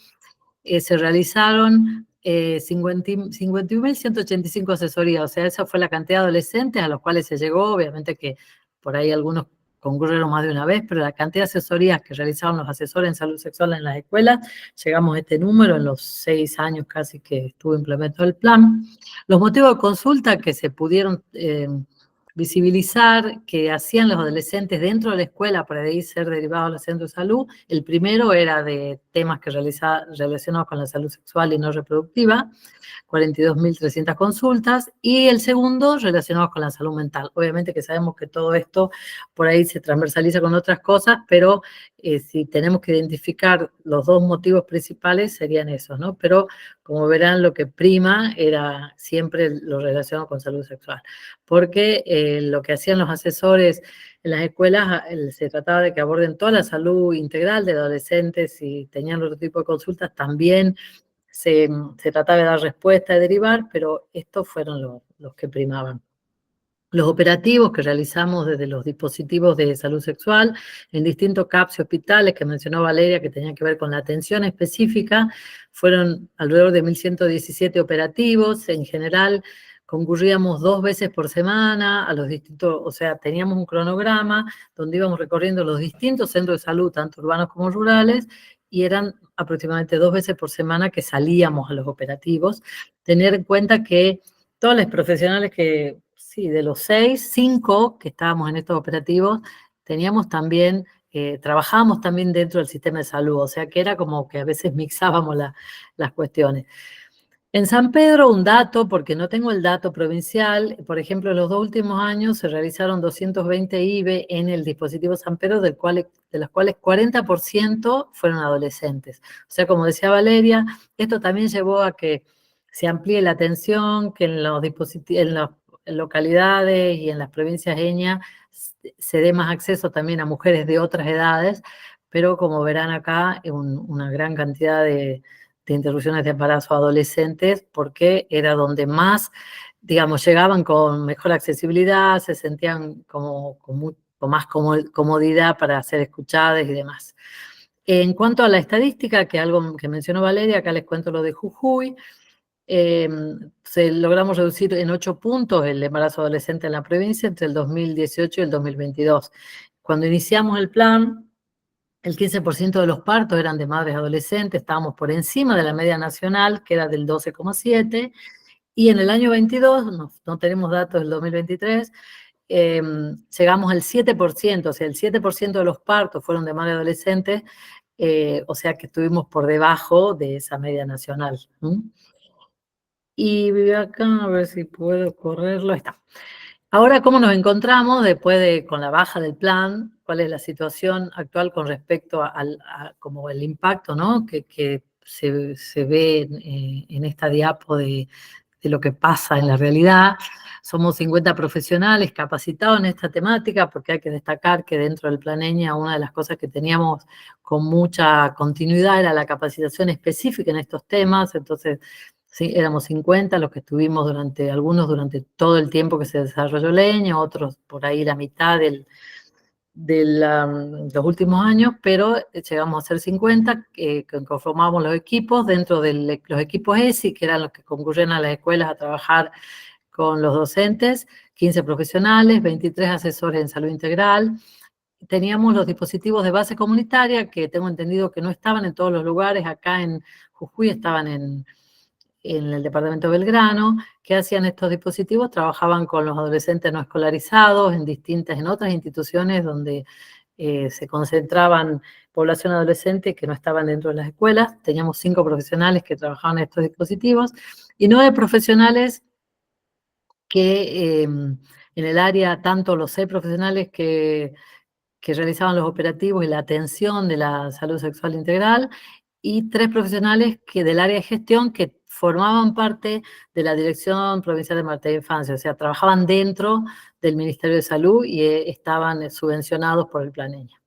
se realizaron 51.185 asesorías, o sea, esa fue la cantidad de adolescentes a los cuales se llegó, obviamente que por ahí algunos concurrieron más de una vez, pero la cantidad de asesorías que realizaron los asesores en salud sexual en las escuelas, llegamos a este número en los 6 años casi que estuvo implementado el plan. Los motivos de consulta que se pudieron visibilizar, que hacían los adolescentes dentro de la escuela para de ahí ser derivados al centro de salud, el primero era de temas que relacionados con la salud sexual y no reproductiva, 42.300 consultas, y el segundo relacionado con la salud mental. Obviamente que sabemos que todo esto por ahí se transversaliza con otras cosas, pero si tenemos que identificar los 2 motivos principales serían esos, ¿no? Pero como verán, lo que prima era siempre lo relacionado con salud sexual, porque lo que hacían los asesores en las escuelas se trataba de que aborden toda la salud integral de adolescentes y tenían otro tipo de consultas, también se trataba de dar respuesta y derivar, pero estos fueron los que primaban. Los operativos que realizamos desde los dispositivos de salud sexual en distintos CAPS y hospitales que mencionó Valeria, que tenían que ver con la atención específica, fueron alrededor de 1.117 operativos. En general, concurríamos 2 veces por semana a los distintos, o sea, teníamos un cronograma donde íbamos recorriendo los distintos centros de salud, tanto urbanos como rurales, y eran aproximadamente 2 veces por semana que salíamos a los operativos. Tener en cuenta que todas las profesionales que, sí, de los 6, 5 que estábamos en estos operativos, teníamos también, trabajábamos también dentro del sistema de salud, o sea que era como que a veces mixábamos las cuestiones. En San Pedro, un dato, porque no tengo el dato provincial, por ejemplo, en los 2 últimos años se realizaron 220 IBE en el dispositivo San Pedro, de los cuales 40% fueron adolescentes. O sea, como decía Valeria, esto también llevó a que se amplíe la atención, que en los dispositivos, en las localidades y en las provincias EñA se dé más acceso también a mujeres de otras edades, pero como verán acá, una gran cantidad de interrupciones de embarazo a adolescentes, porque era donde más, digamos, llegaban con mejor accesibilidad, se sentían como con más comodidad para ser escuchadas y demás. En cuanto a la estadística, que algo que mencionó Valeria, acá les cuento lo de Jujuy, logramos reducir en 8 puntos el embarazo adolescente en la provincia entre el 2018 y el 2022. Cuando iniciamos el plan, el 15% de los partos eran de madres adolescentes, estábamos por encima de la media nacional, que era del 12,7%, y en el año 22, no tenemos datos del 2023, llegamos al 7%, o sea, el 7% de los partos fueron de madres adolescentes, o sea que estuvimos por debajo de esa media nacional. Y acá, a ver si puedo correrlo, ahí está. Ahora, ¿cómo nos encontramos después con la baja del plan? ¿Cuál es la situación actual con respecto a como el impacto, ¿no? que se ve en esta diapo de lo que pasa en la realidad? Somos 50 profesionales capacitados en esta temática, porque hay que destacar que dentro del plan EñA una de las cosas que teníamos con mucha continuidad era la capacitación específica en estos temas. Entonces, sí, éramos 50 los que estuvimos algunos durante todo el tiempo que se desarrolló el EñA, otros por ahí la mitad de los últimos años, pero llegamos a ser 50, que conformamos los equipos dentro de los equipos ESI, que eran los que concurrían a las escuelas a trabajar con los docentes, 15 profesionales, 23 asesores en salud integral. Teníamos los dispositivos de base comunitaria, que tengo entendido que no estaban en todos los lugares. Acá en Jujuy estaban en el departamento de Belgrano. ¿Qué hacían estos dispositivos? Trabajaban con los adolescentes no escolarizados en otras instituciones donde se concentraban población adolescente que no estaban dentro de las escuelas. Teníamos 5 profesionales que trabajaban en estos dispositivos y 9 profesionales que en el área, tanto los 6 profesionales que realizaban los operativos y la atención de la salud sexual integral, y 3 profesionales del área de gestión que formaban parte de la Dirección Provincial de Maternidad e Infancia, o sea, trabajaban dentro del Ministerio de Salud y estaban subvencionados por el Plan EñA.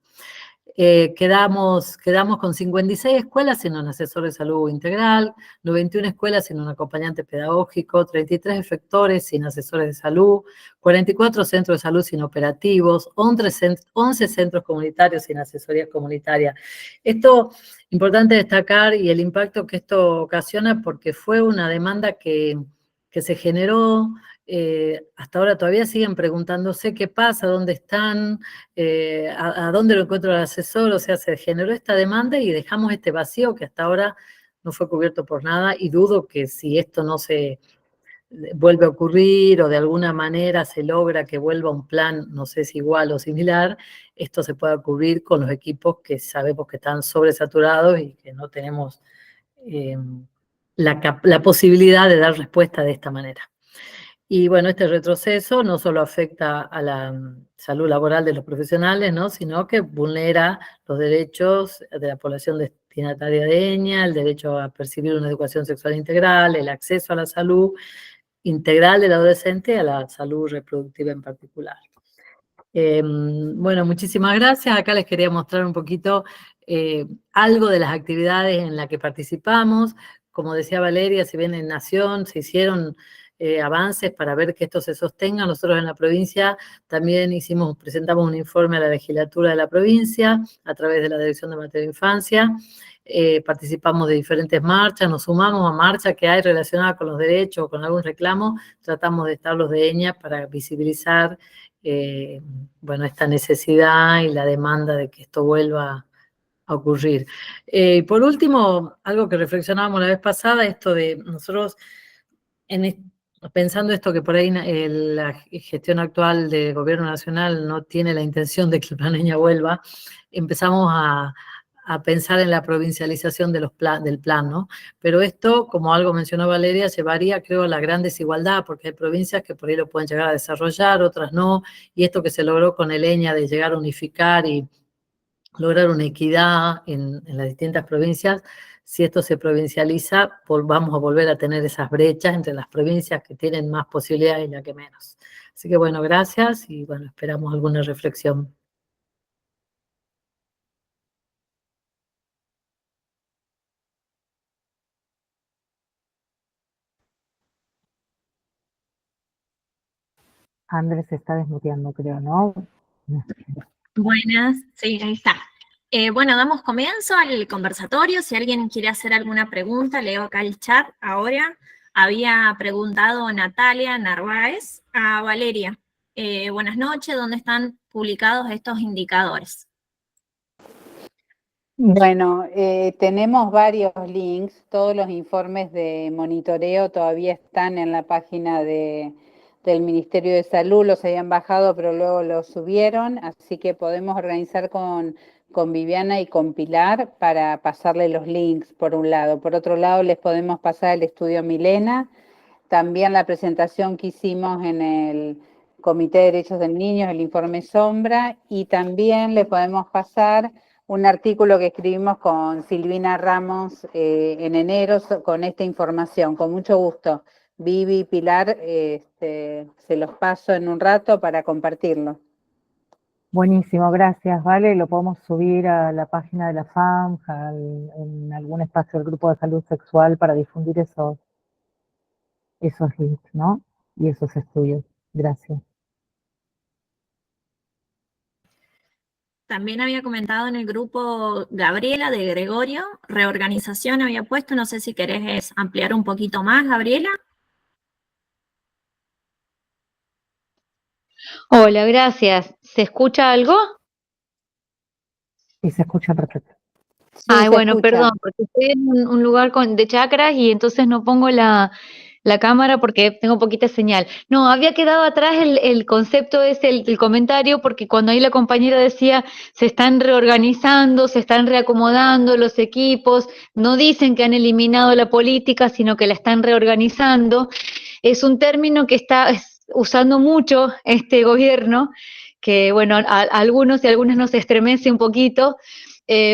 Quedamos con 56 escuelas sin un asesor de salud integral, 91 escuelas sin un acompañante pedagógico, 33 efectores sin asesores de salud, 44 centros de salud sin operativos, 11 centros comunitarios sin asesoría comunitaria. Esto es importante destacar, y el impacto que esto ocasiona, porque fue una demanda que se generó. Hasta ahora todavía siguen preguntándose qué pasa, dónde están, a dónde lo encuentro el asesor. O sea, se generó esta demanda y dejamos este vacío que hasta ahora no fue cubierto por nada, y dudo que si esto no se vuelve a ocurrir o de alguna manera se logra que vuelva un plan, no sé si igual o similar, esto se pueda cubrir con los equipos que sabemos que están sobresaturados y que no tenemos la posibilidad de dar respuesta de esta manera. Y bueno, este retroceso no solo afecta a la salud laboral de los profesionales, ¿no?, sino que vulnera los derechos de la población destinataria de EñA, el derecho a percibir una educación sexual integral, el acceso a la salud integral del adolescente y a la salud reproductiva en particular. Bueno, muchísimas gracias. Acá les quería mostrar un poquito algo de las actividades en las que participamos. Como decía Valeria, si bien en Nación se hicieron avances para ver que esto se sostenga, nosotros en la provincia también presentamos un informe a la legislatura de la provincia a través de la Dirección de Maternidad e Infancia. Participamos de diferentes marchas, nos sumamos a marchas que hay relacionadas con los derechos o con algún reclamo, tratamos de estar los de EñA para visibilizar bueno, esta necesidad y la demanda de que esto vuelva a ocurrir. Por último, algo que reflexionábamos la vez pasada, esto de nosotros, pensando esto que por ahí la gestión actual del gobierno nacional no tiene la intención de que el Plan EñA vuelva, empezamos a pensar en la provincialización del plan, ¿no? Pero esto, como algo mencionó Valeria, llevaría, creo, a la gran desigualdad, porque hay provincias que por ahí lo pueden llegar a desarrollar, otras no, y esto que se logró con el EñA de llegar a unificar y lograr una equidad en las distintas provincias, si esto se provincializa, vamos a volver a tener esas brechas entre las provincias que tienen más posibilidades y las que menos. Así que bueno, gracias y bueno, esperamos alguna reflexión. Andrés se está desmuteando, creo, ¿no? Buenas, sí, ahí está. Bueno, damos comienzo al conversatorio. Si alguien quiere hacer alguna pregunta, leo acá el chat ahora. Había preguntado Natalia Narváez a Valeria. Buenas noches, ¿dónde están publicados estos indicadores? Bueno, tenemos varios links, todos los informes de monitoreo todavía están en la página del Ministerio de Salud, los habían bajado pero luego los subieron, así que podemos organizar con Viviana y con Pilar para pasarle los links por un lado. Por otro lado les podemos pasar el estudio Milena, también la presentación que hicimos en el Comité de Derechos del Niño, el informe Sombra, y también le podemos pasar un artículo que escribimos con Silvina Ramos en enero con esta información. Con mucho gusto. Vivi y Pilar, se los paso en un rato para compartirlo. Buenísimo, gracias, Vale. Lo podemos subir a la página de la FAM, en algún espacio del Grupo de Salud Sexual para difundir esos links, ¿no? Y esos estudios. Gracias. También había comentado en el grupo Gabriela de Gregorio, reorganización había puesto, no sé si querés ampliar un poquito más, Gabriela. Hola, gracias. ¿Se escucha algo? Y se escucha perfecto. Sí, Ay, se bueno, escucha. perdón, porque estoy en un lugar de chakras y entonces no pongo la cámara porque tengo poquita señal. No, había quedado atrás el concepto ese, el comentario, porque cuando ahí la compañera decía, se están reorganizando, se están reacomodando los equipos, no dicen que han eliminado la política, sino que la están reorganizando. Es un término que está usando mucho este gobierno, que bueno, a algunos y algunas nos estremece un poquito,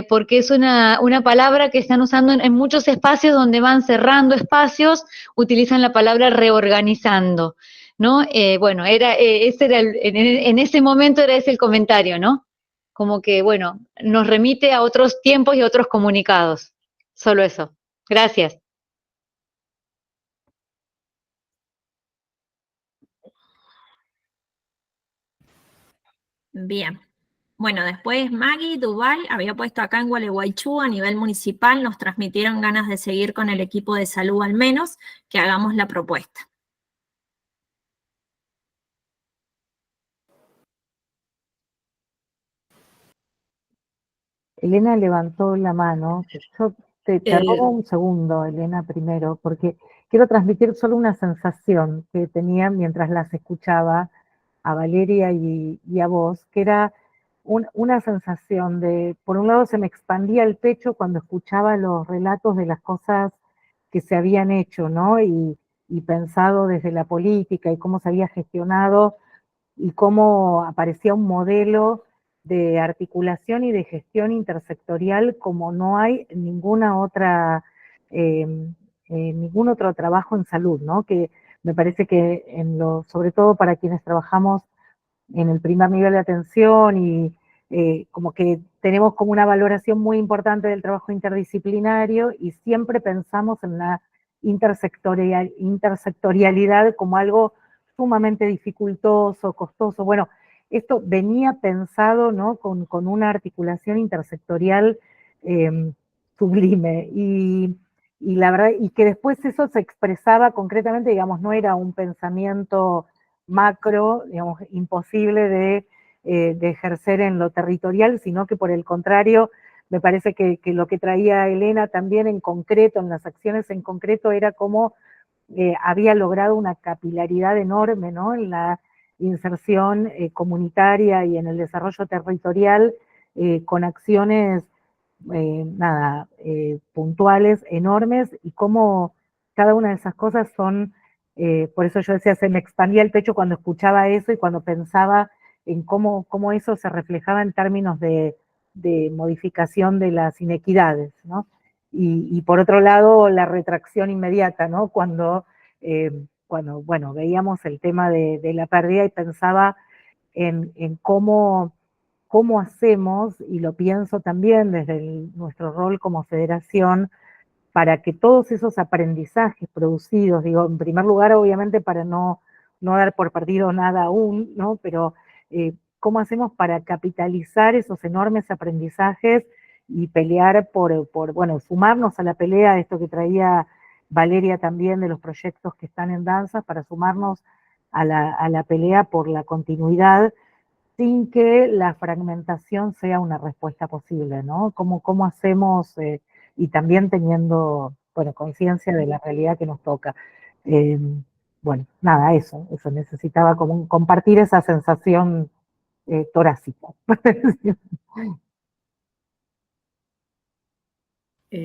porque es una palabra que están usando en muchos espacios donde van cerrando espacios, utilizan la palabra reorganizando, ¿no? Bueno, ese era en ese momento era ese el comentario, ¿no? Como que, bueno, nos remite a otros tiempos y a otros comunicados. Solo eso. Gracias. Bien. Bueno, después Maggie Duval había puesto acá en Gualeguaychú a nivel municipal, nos transmitieron ganas de seguir con el equipo de salud al menos, que hagamos la propuesta. Elena levantó la mano. Yo te robo un segundo, Elena, primero, porque quiero transmitir solo una sensación que tenía mientras las escuchaba a Valeria y a vos, que era una sensación de, por un lado se me expandía el pecho cuando escuchaba los relatos de las cosas que se habían hecho, ¿no? Y pensado desde la política y cómo se había gestionado y cómo aparecía un modelo de articulación y de gestión intersectorial como no hay ninguna otra, ningún otro trabajo en salud, ¿no? Que me parece que sobre todo para quienes trabajamos en el primer nivel de atención y como que tenemos como una valoración muy importante del trabajo interdisciplinario y siempre pensamos en la intersectorialidad como algo sumamente dificultoso, costoso. Bueno, esto venía pensado, ¿no? con una articulación intersectorial eh, sublime y la verdad, y que después eso se expresaba concretamente, digamos, no era un pensamiento macro, digamos, imposible de ejercer en lo territorial, sino que por el contrario, me parece que lo que traía Elena también en concreto, en las acciones en concreto, era como había logrado una capilaridad enorme, ¿no? En la inserción comunitaria y en el desarrollo territorial con acciones puntuales, enormes, y cómo cada una de esas cosas son, por eso yo decía, se me expandía el pecho cuando escuchaba eso y cuando pensaba en cómo eso se reflejaba en términos de modificación de las inequidades, ¿no? Y por otro lado, la retracción inmediata, ¿no? Cuando bueno, veíamos el tema de la pérdida y pensaba en cómo hacemos, y lo pienso también desde nuestro rol como federación, para que todos esos aprendizajes producidos, digo, en primer lugar, obviamente, para no dar por perdido nada aún, ¿no? Pero ¿cómo hacemos para capitalizar esos enormes aprendizajes y pelear bueno, sumarnos a la pelea, esto que traía Valeria también de los proyectos que están en danza, para sumarnos a la pelea por la continuidad sin que la fragmentación sea una respuesta posible, ¿no? ¿Cómo hacemos, y también teniendo, bueno, conciencia de la realidad que nos toca? Eh, bueno, nada, eso necesitaba como compartir esa sensación torácica.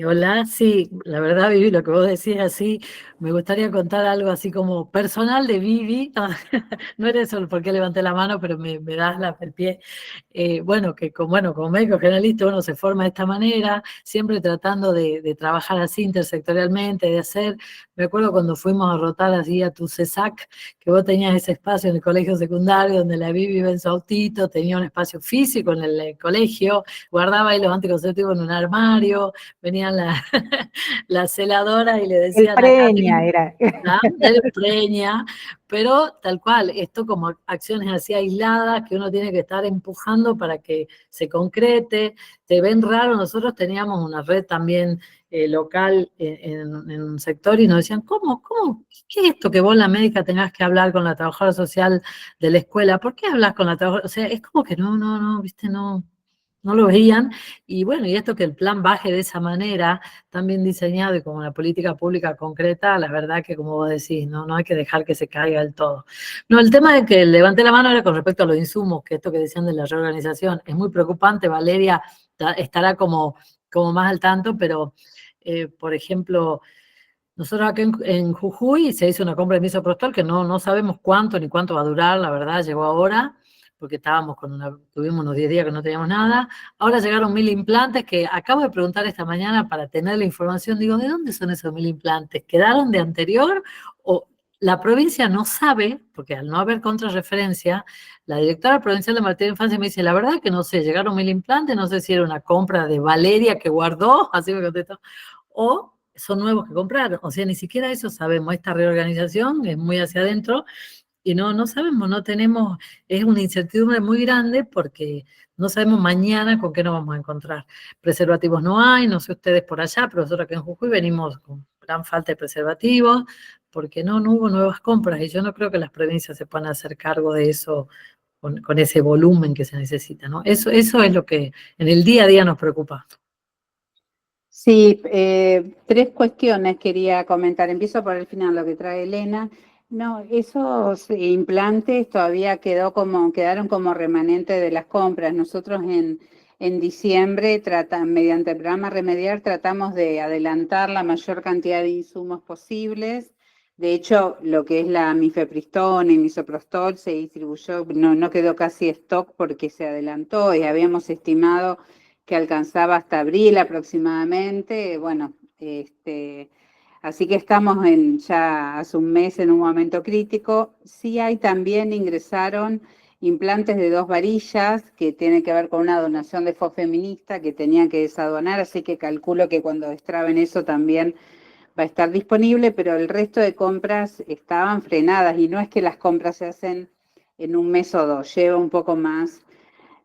Hola, sí, la verdad, Vivi, lo que vos decís así, me gustaría contar algo así como personal de Vivi. No era eso por qué levanté la mano, pero me das el pie. Bueno, que como médico generalista uno se forma de esta manera, siempre tratando de trabajar así intersectorialmente, de hacer. Me acuerdo cuando fuimos a rotar así a tu CESAC, que vos tenías ese espacio en el colegio secundario donde la Vivi iba en su autito, tenía un espacio físico en el colegio, guardaba ahí los anticonceptivos en un armario, venía venían la celadora y le El decían, acá preña tenés era. el preña, pero tal cual, esto como acciones así aisladas que uno tiene que estar empujando para que se concrete. Te ven raro, nosotros teníamos una red también local en un sector y nos decían, ¿cómo? ¿Qué es esto que vos, la médica, tengas que hablar con la trabajadora social de la escuela? ¿Por qué hablas con la trabajadora? O sea, es como que no, viste, no lo veían. Y bueno, y esto que el plan baje de esa manera, tan bien diseñado y como una política pública concreta, la verdad que como vos decís, no hay que dejar que se caiga del todo. No, el tema de que levanté la mano era con respecto a los insumos, que esto que decían de la reorganización es muy preocupante. Valeria estará como más al tanto, pero por ejemplo, nosotros acá en Jujuy se hizo una compra de misoprostol que no sabemos cuánto ni cuánto va a durar, la verdad, llegó ahora, porque tuvimos unos 10 días que no teníamos nada. Ahora llegaron 1000 implantes que acabo de preguntar esta mañana para tener la información. Digo, ¿de dónde son esos 1000 implantes? ¿Quedaron de anterior? ¿O la provincia no sabe? Porque al no haber contrarreferencia, la directora provincial de Maternidad e Infancia me dice, la verdad que no sé, llegaron 1000 implantes, no sé si era una compra de Valeria que guardó, así me contestó, o son nuevos que compraron. O sea, ni siquiera eso sabemos. Esta reorganización es muy hacia adentro y no sabemos, no tenemos, es una incertidumbre muy grande porque no sabemos mañana con qué nos vamos a encontrar. Preservativos no hay, no sé ustedes por allá, pero nosotros aquí en Jujuy venimos con gran falta de preservativos porque no hubo nuevas compras y yo no creo que las provincias se puedan hacer cargo de eso con ese volumen que se necesita, ¿no? Eso es lo que en el día a día nos preocupa. Sí, 3 cuestiones quería comentar. Empiezo por el final, lo que trae Elena. No, esos implantes todavía quedaron como remanente de las compras. Nosotros en diciembre, mediante el programa Remediar, tratamos de adelantar la mayor cantidad de insumos posibles. De hecho, lo que es la mifepristona y misoprostol se distribuyó, no quedó casi stock porque se adelantó y habíamos estimado que alcanzaba hasta abril aproximadamente. Bueno, así que estamos ya hace un mes en un momento crítico. Sí también ingresaron implantes de 2 varillas que tienen que ver con una donación de fosfeminista que tenían que desaduanar, así que calculo que cuando destraben eso también va a estar disponible, pero el resto de compras estaban frenadas y no es que las compras se hacen en un mes o 2, lleva un poco más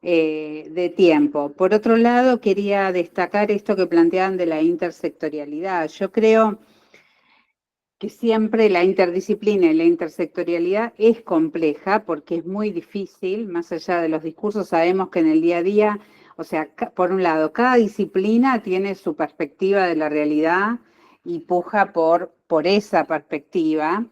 de tiempo. Por otro lado, quería destacar esto que planteaban de la intersectorialidad. Yo creo que siempre la interdisciplina y la intersectorialidad es compleja porque es muy difícil, más allá de los discursos, sabemos que en el día a día, o sea, por un lado, cada disciplina tiene su perspectiva de la realidad y puja por esa perspectiva,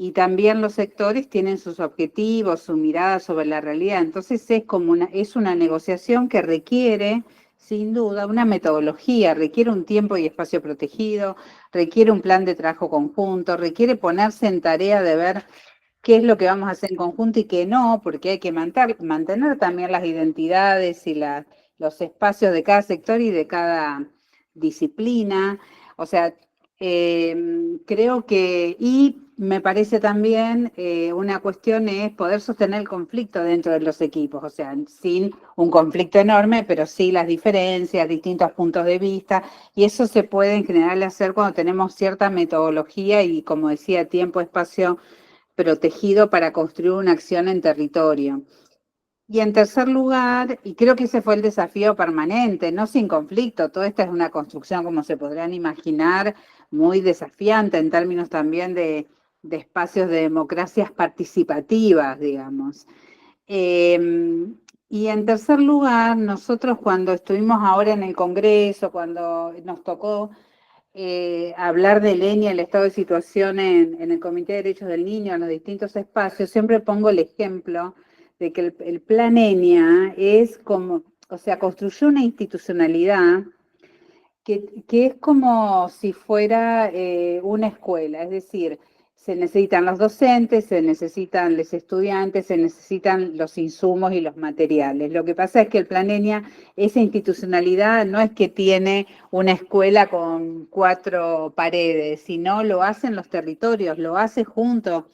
y también los sectores tienen sus objetivos, su mirada sobre la realidad. Entonces es una negociación que requiere, sin duda, una metodología, requiere un tiempo y espacio protegido, requiere un plan de trabajo conjunto, requiere ponerse en tarea de ver qué es lo que vamos a hacer en conjunto y qué no, porque hay que mantener también las identidades y los espacios de cada sector y de cada disciplina. O sea, creo que, y me parece también una cuestión es poder sostener el conflicto dentro de los equipos, o sea, sin un conflicto enorme, pero sí las diferencias, distintos puntos de vista, y eso se puede en general hacer cuando tenemos cierta metodología y, como decía, tiempo, espacio protegido para construir una acción en territorio. Y en tercer lugar, y creo que ese fue el desafío permanente, no sin conflicto, toda esta es una construcción, como se podrán imaginar, muy desafiante en términos también de espacios de democracias participativas, digamos. Y en tercer lugar, nosotros cuando estuvimos ahora en el Congreso, cuando nos tocó hablar de ENIA, el estado de situación en el Comité de Derechos del Niño, en los distintos espacios, siempre pongo el ejemplo de que el plan ENIA es como, o sea, construyó una institucionalidad que es como si fuera una escuela, es decir, se necesitan los docentes, se necesitan los estudiantes, se necesitan los insumos y los materiales. Lo que pasa es que el plan ENIA, esa institucionalidad no es que tiene una escuela con 4 paredes, sino lo hacen los territorios, lo hace junto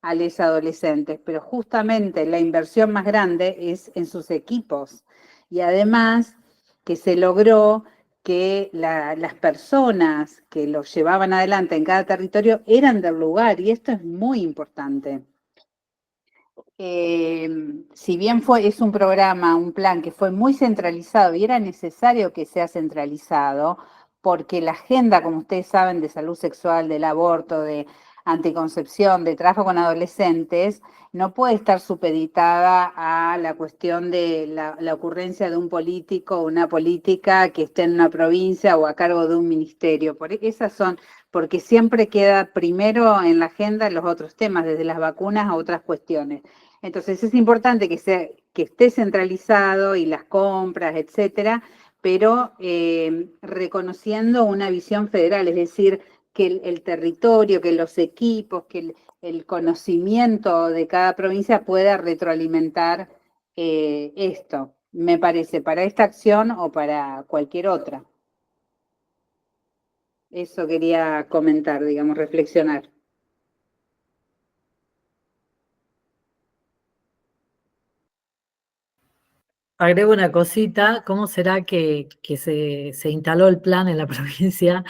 a los adolescentes, pero justamente la inversión más grande es en sus equipos. Y además que se logró que las personas que lo llevaban adelante en cada territorio eran del lugar, y esto es muy importante. Si bien es un programa, un plan que fue muy centralizado y era necesario que sea centralizado, porque la agenda, como ustedes saben, de salud sexual, del aborto, de anticoncepción, de trabajo con adolescentes, no puede estar supeditada a la cuestión de la ocurrencia de un político o una política que esté en una provincia o a cargo de un ministerio. Porque siempre queda primero en la agenda los otros temas, desde las vacunas a otras cuestiones. Entonces es importante que esté centralizado y las compras, etcétera, pero reconociendo una visión federal, es decir, que el territorio, que los equipos, que el conocimiento de cada provincia pueda retroalimentar esto, me parece, para esta acción o para cualquier otra. Eso quería comentar, digamos, reflexionar. Agrego una cosita, ¿cómo será que se instaló el plan en la provincia?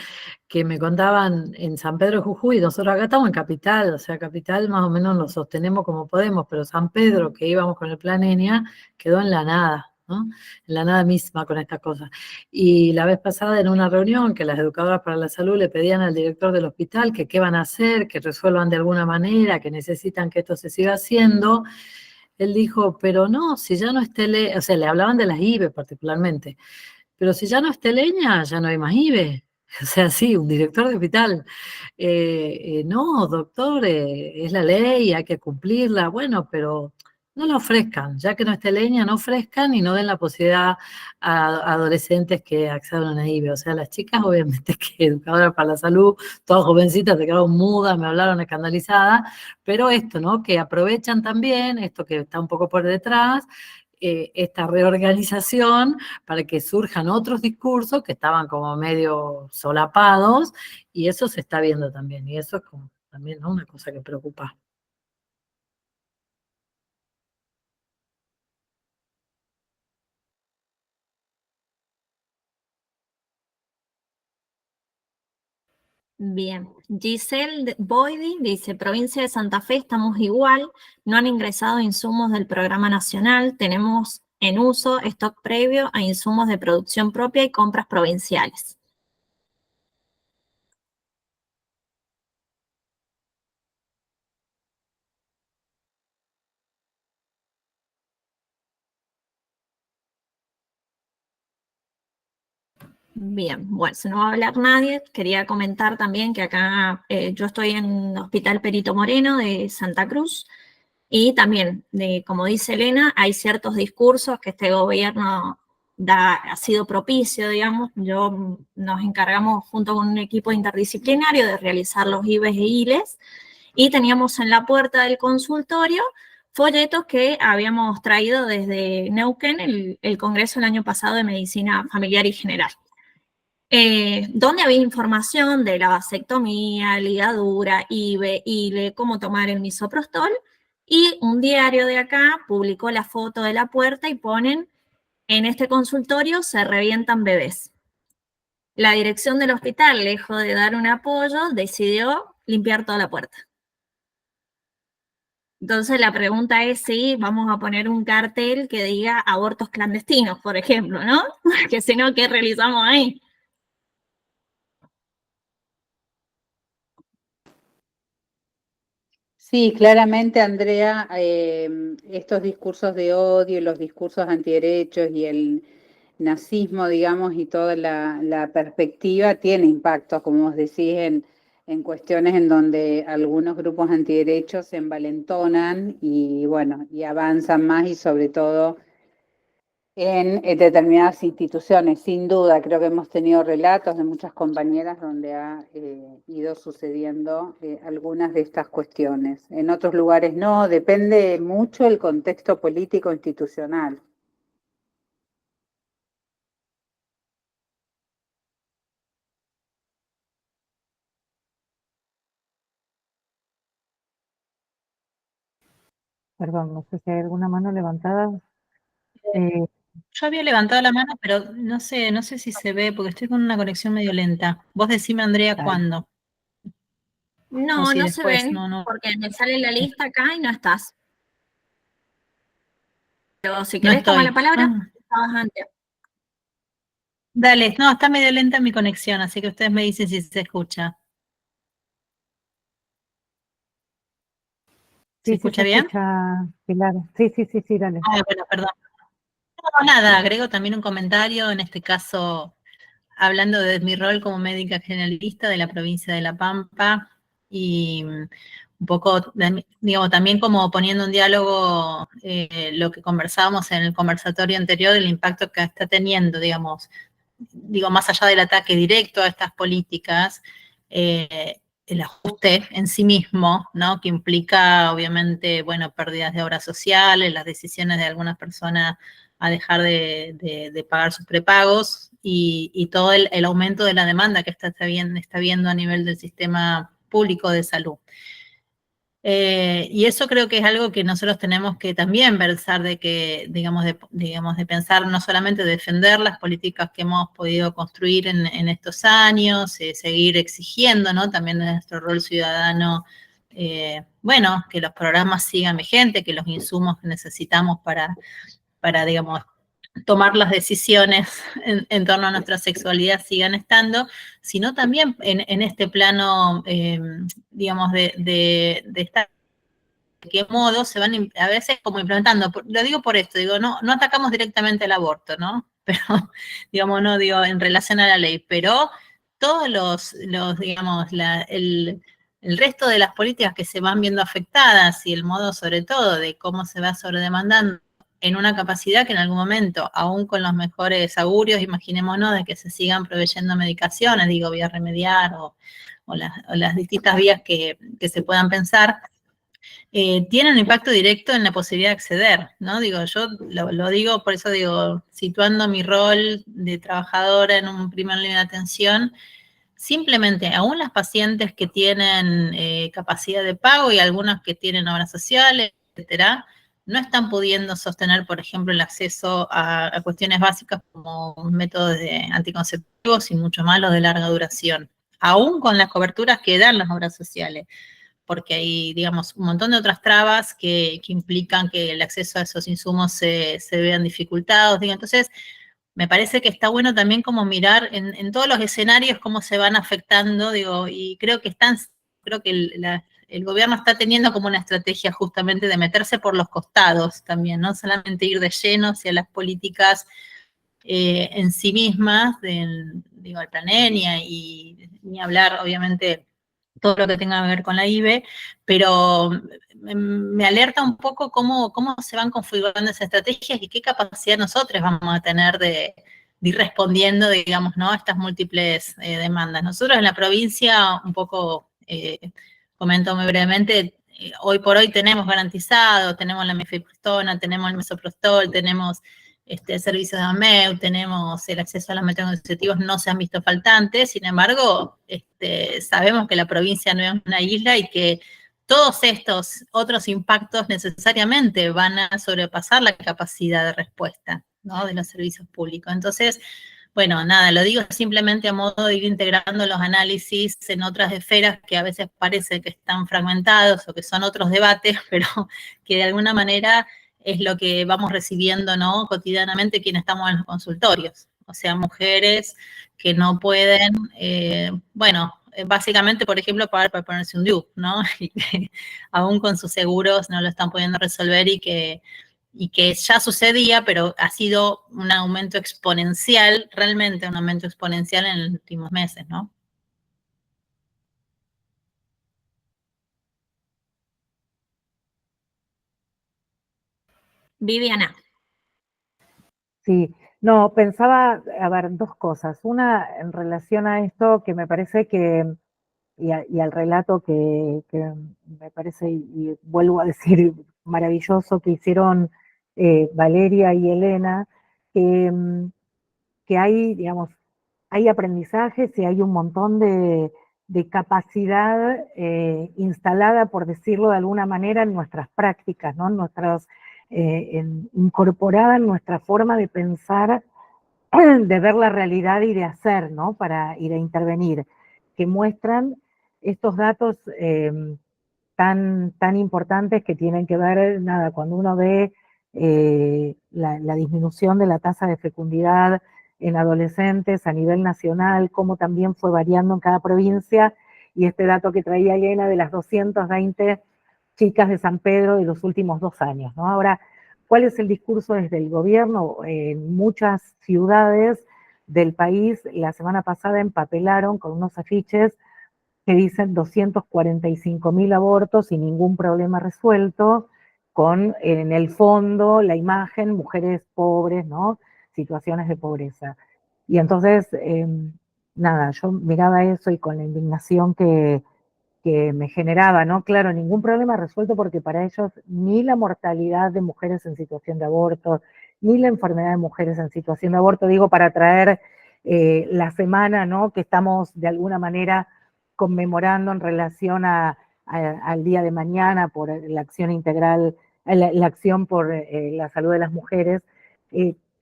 Que me contaban en San Pedro de Jujuy, nosotros acá estamos en Capital, o sea, Capital más o menos lo sostenemos como podemos, pero San Pedro, que íbamos con el plan ENIA, quedó en la nada, ¿no? En la nada misma con estas cosas. Y la vez pasada en una reunión que las educadoras para la salud le pedían al director del hospital que qué van a hacer, que resuelvan de alguna manera, que necesitan que esto se siga haciendo. Él dijo, pero no, si ya no esté, o sea, le hablaban de las IBE particularmente, pero si ya no esté leña, ya no hay más IBE. O sea, sí, un director de hospital. No, doctor, es la ley, hay que cumplirla. Bueno, pero no la ofrezcan, ya que no esté leña, no ofrezcan y no den la posibilidad a adolescentes que accedan a IBE. O sea, las chicas, obviamente, que educadoras para la salud, todas jovencitas, se quedaron mudas, me hablaron escandalizadas, pero esto, ¿no? Que aprovechan también, esto que está un poco por detrás, esta reorganización para que surjan otros discursos que estaban como medio solapados, y eso se está viendo también, y eso es como también, ¿no?, una cosa que preocupa. Bien, Giselle Boidi dice, provincia de Santa Fe estamos igual, no han ingresado insumos del programa nacional, tenemos en uso stock previo a insumos de producción propia y compras provinciales. Bien, bueno, si no va a hablar nadie, quería comentar también que acá yo estoy en Hospital Perito Moreno de Santa Cruz y también, como dice Elena, hay ciertos discursos que este gobierno ha sido propicio, digamos. Nos encargamos junto con un equipo interdisciplinario de realizar los IBES e ILES y teníamos en la puerta del consultorio folletos que habíamos traído desde Neuquén, el Congreso el año pasado de Medicina Familiar y General. Donde había información de la vasectomía, ligadura, IVE, ILE, cómo tomar el misoprostol, y un diario de acá publicó la foto de la puerta y ponen, en este consultorio se revientan bebés. La dirección del hospital, lejos de dar un apoyo, decidió limpiar toda la puerta. Entonces la pregunta es si vamos a poner un cartel que diga abortos clandestinos, por ejemplo, ¿no? Que si no, ¿qué realizamos ahí? Sí, claramente, Andrea, estos discursos de odio, los discursos antiderechos y el nazismo, digamos, y toda la perspectiva tiene impactos, como vos decís, en cuestiones en donde algunos grupos antiderechos se envalentonan y, bueno, y avanzan más y sobre todo en determinadas instituciones. Sin duda, creo que hemos tenido relatos de muchas compañeras donde ha ido sucediendo algunas de estas cuestiones. En otros lugares no, depende mucho el contexto político institucional. Perdón, no sé si hay alguna mano levantada. Yo había levantado la mano, pero no sé si se ve, porque estoy con una conexión medio lenta. Vos decime, Andrea, Dale. ¿cuándo? O No, si no se después, ven, no. porque me sale la lista acá y no estás. Pero si No querés tomar la estoy. palabra, Ah, estabas antes. dale, no, está medio lenta mi conexión, así que ustedes me dicen si se escucha. ¿Se Sí, sí se escucha bien? escucha, Pilar. Sí, sí, sí, sí, dale. Ah, bueno, perdón. No, nada, agrego también un comentario, en este caso hablando de mi rol como médica generalista de la provincia de La Pampa y un poco, digamos, también como poniendo un diálogo lo que conversábamos en el conversatorio anterior, el impacto que está teniendo, digamos, digo, más allá del ataque directo a estas políticas, el ajuste en sí mismo, ¿no? Que implica, obviamente, bueno, pérdidas de obras sociales, las decisiones de algunas personas a dejar de pagar sus prepagos y todo el aumento de la demanda que está viendo a nivel del sistema público de salud. Y eso creo que es algo que nosotros tenemos que también versar de que, digamos, de pensar no solamente defender las políticas que hemos podido construir en estos años, seguir exigiendo, ¿no? También de nuestro rol ciudadano, bueno, que los programas sigan vigentes, que los insumos que necesitamos para digamos, tomar las decisiones en torno a nuestra sexualidad sigan estando, sino también en este plano, digamos, de estar de qué modo se van a veces como implementando. Lo digo por esto, digo, no atacamos directamente el aborto, ¿no? Pero, digamos, no digo en relación a la ley, pero todos los digamos, el resto de las políticas que se van viendo afectadas y el modo sobre todo de cómo se va sobredemandando en una capacidad que en algún momento, aún con los mejores augurios, imaginémonos de que se sigan proveyendo medicaciones, digo, vía remediar o las distintas vías que se puedan pensar, tiene un impacto directo en la posibilidad de acceder, ¿no? Digo, yo lo digo, por eso digo, situando mi rol de trabajadora en un primer nivel de atención, simplemente aún las pacientes que tienen capacidad de pago y algunas que tienen obras sociales, etcétera, no están pudiendo sostener, por ejemplo, el acceso a cuestiones básicas como métodos anticonceptivos y mucho más los de larga duración, aún con las coberturas que dan las obras sociales, porque hay, digamos, un montón de otras trabas que implican que el acceso a esos insumos se vean dificultados. Digo, entonces, me parece que está bueno también como mirar en todos los escenarios cómo se van afectando, digo, y creo que el gobierno está teniendo como una estrategia justamente de meterse por los costados también, no solamente ir de lleno hacia las políticas en sí mismas, digo, el Planenia y ni hablar, obviamente, todo lo que tenga que ver con la IBE, pero me alerta un poco cómo se van configurando esas estrategias y qué capacidad nosotros vamos a tener de ir respondiendo, digamos, ¿no? A estas múltiples demandas. Nosotros en la provincia, un poco, comento muy brevemente, hoy por hoy tenemos garantizado, tenemos la mifepristona, tenemos el mesoprostol, tenemos servicios de AMEU, tenemos el acceso a los métodos anticonceptivos, no se han visto faltantes, sin embargo, sabemos que la provincia no es una isla y que todos estos otros impactos necesariamente van a sobrepasar la capacidad de respuesta, ¿no? De los servicios públicos. Entonces, bueno, nada, lo digo simplemente a modo de ir integrando los análisis en otras esferas que a veces parece que están fragmentados o que son otros debates, pero que de alguna manera es lo que vamos recibiendo, ¿no? Cotidianamente quienes estamos en los consultorios. O sea, mujeres que no pueden, bueno, básicamente, por ejemplo, pagar para ponerse un DIU, ¿no? Y que aún con sus seguros no lo están pudiendo resolver y que ya sucedía, pero ha sido un aumento exponencial, realmente un aumento exponencial en los últimos meses, ¿no? Viviana. Sí, no, pensaba, a ver, dos cosas. Una, en relación a esto que me parece que, y al relato que me parece, y vuelvo a decir, maravilloso que hicieron Valeria y Elena, que, que hay, digamos, hay aprendizajes y hay un montón de capacidad instalada, por decirlo de alguna manera, en nuestras prácticas, ¿no? incorporada en nuestra forma de pensar, de ver la realidad y de hacer, ¿no? Y de intervenir, que muestran estos datos tan importantes que tienen que ver, nada, cuando uno ve la disminución de la tasa de fecundidad en adolescentes a nivel nacional, cómo también fue variando en cada provincia, y este dato que traía Elena de las 220 chicas de San Pedro de los últimos 2 años, ¿no? Ahora, ¿cuál es el discurso desde el gobierno? En muchas ciudades del país, la semana pasada empapelaron con unos afiches que dicen 245.000 abortos y ningún problema resuelto, con en el fondo la imagen, mujeres pobres, ¿no? Situaciones de pobreza. Y entonces, nada, yo miraba eso y con la indignación que me generaba, ¿no? Claro, ningún problema resuelto porque para ellos ni la mortalidad de mujeres en situación de aborto, ni la enfermedad de mujeres en situación de aborto, digo, para traer la semana, ¿no? Que estamos de alguna manera conmemorando en relación al día de mañana por la acción integral, la acción por la salud de las mujeres.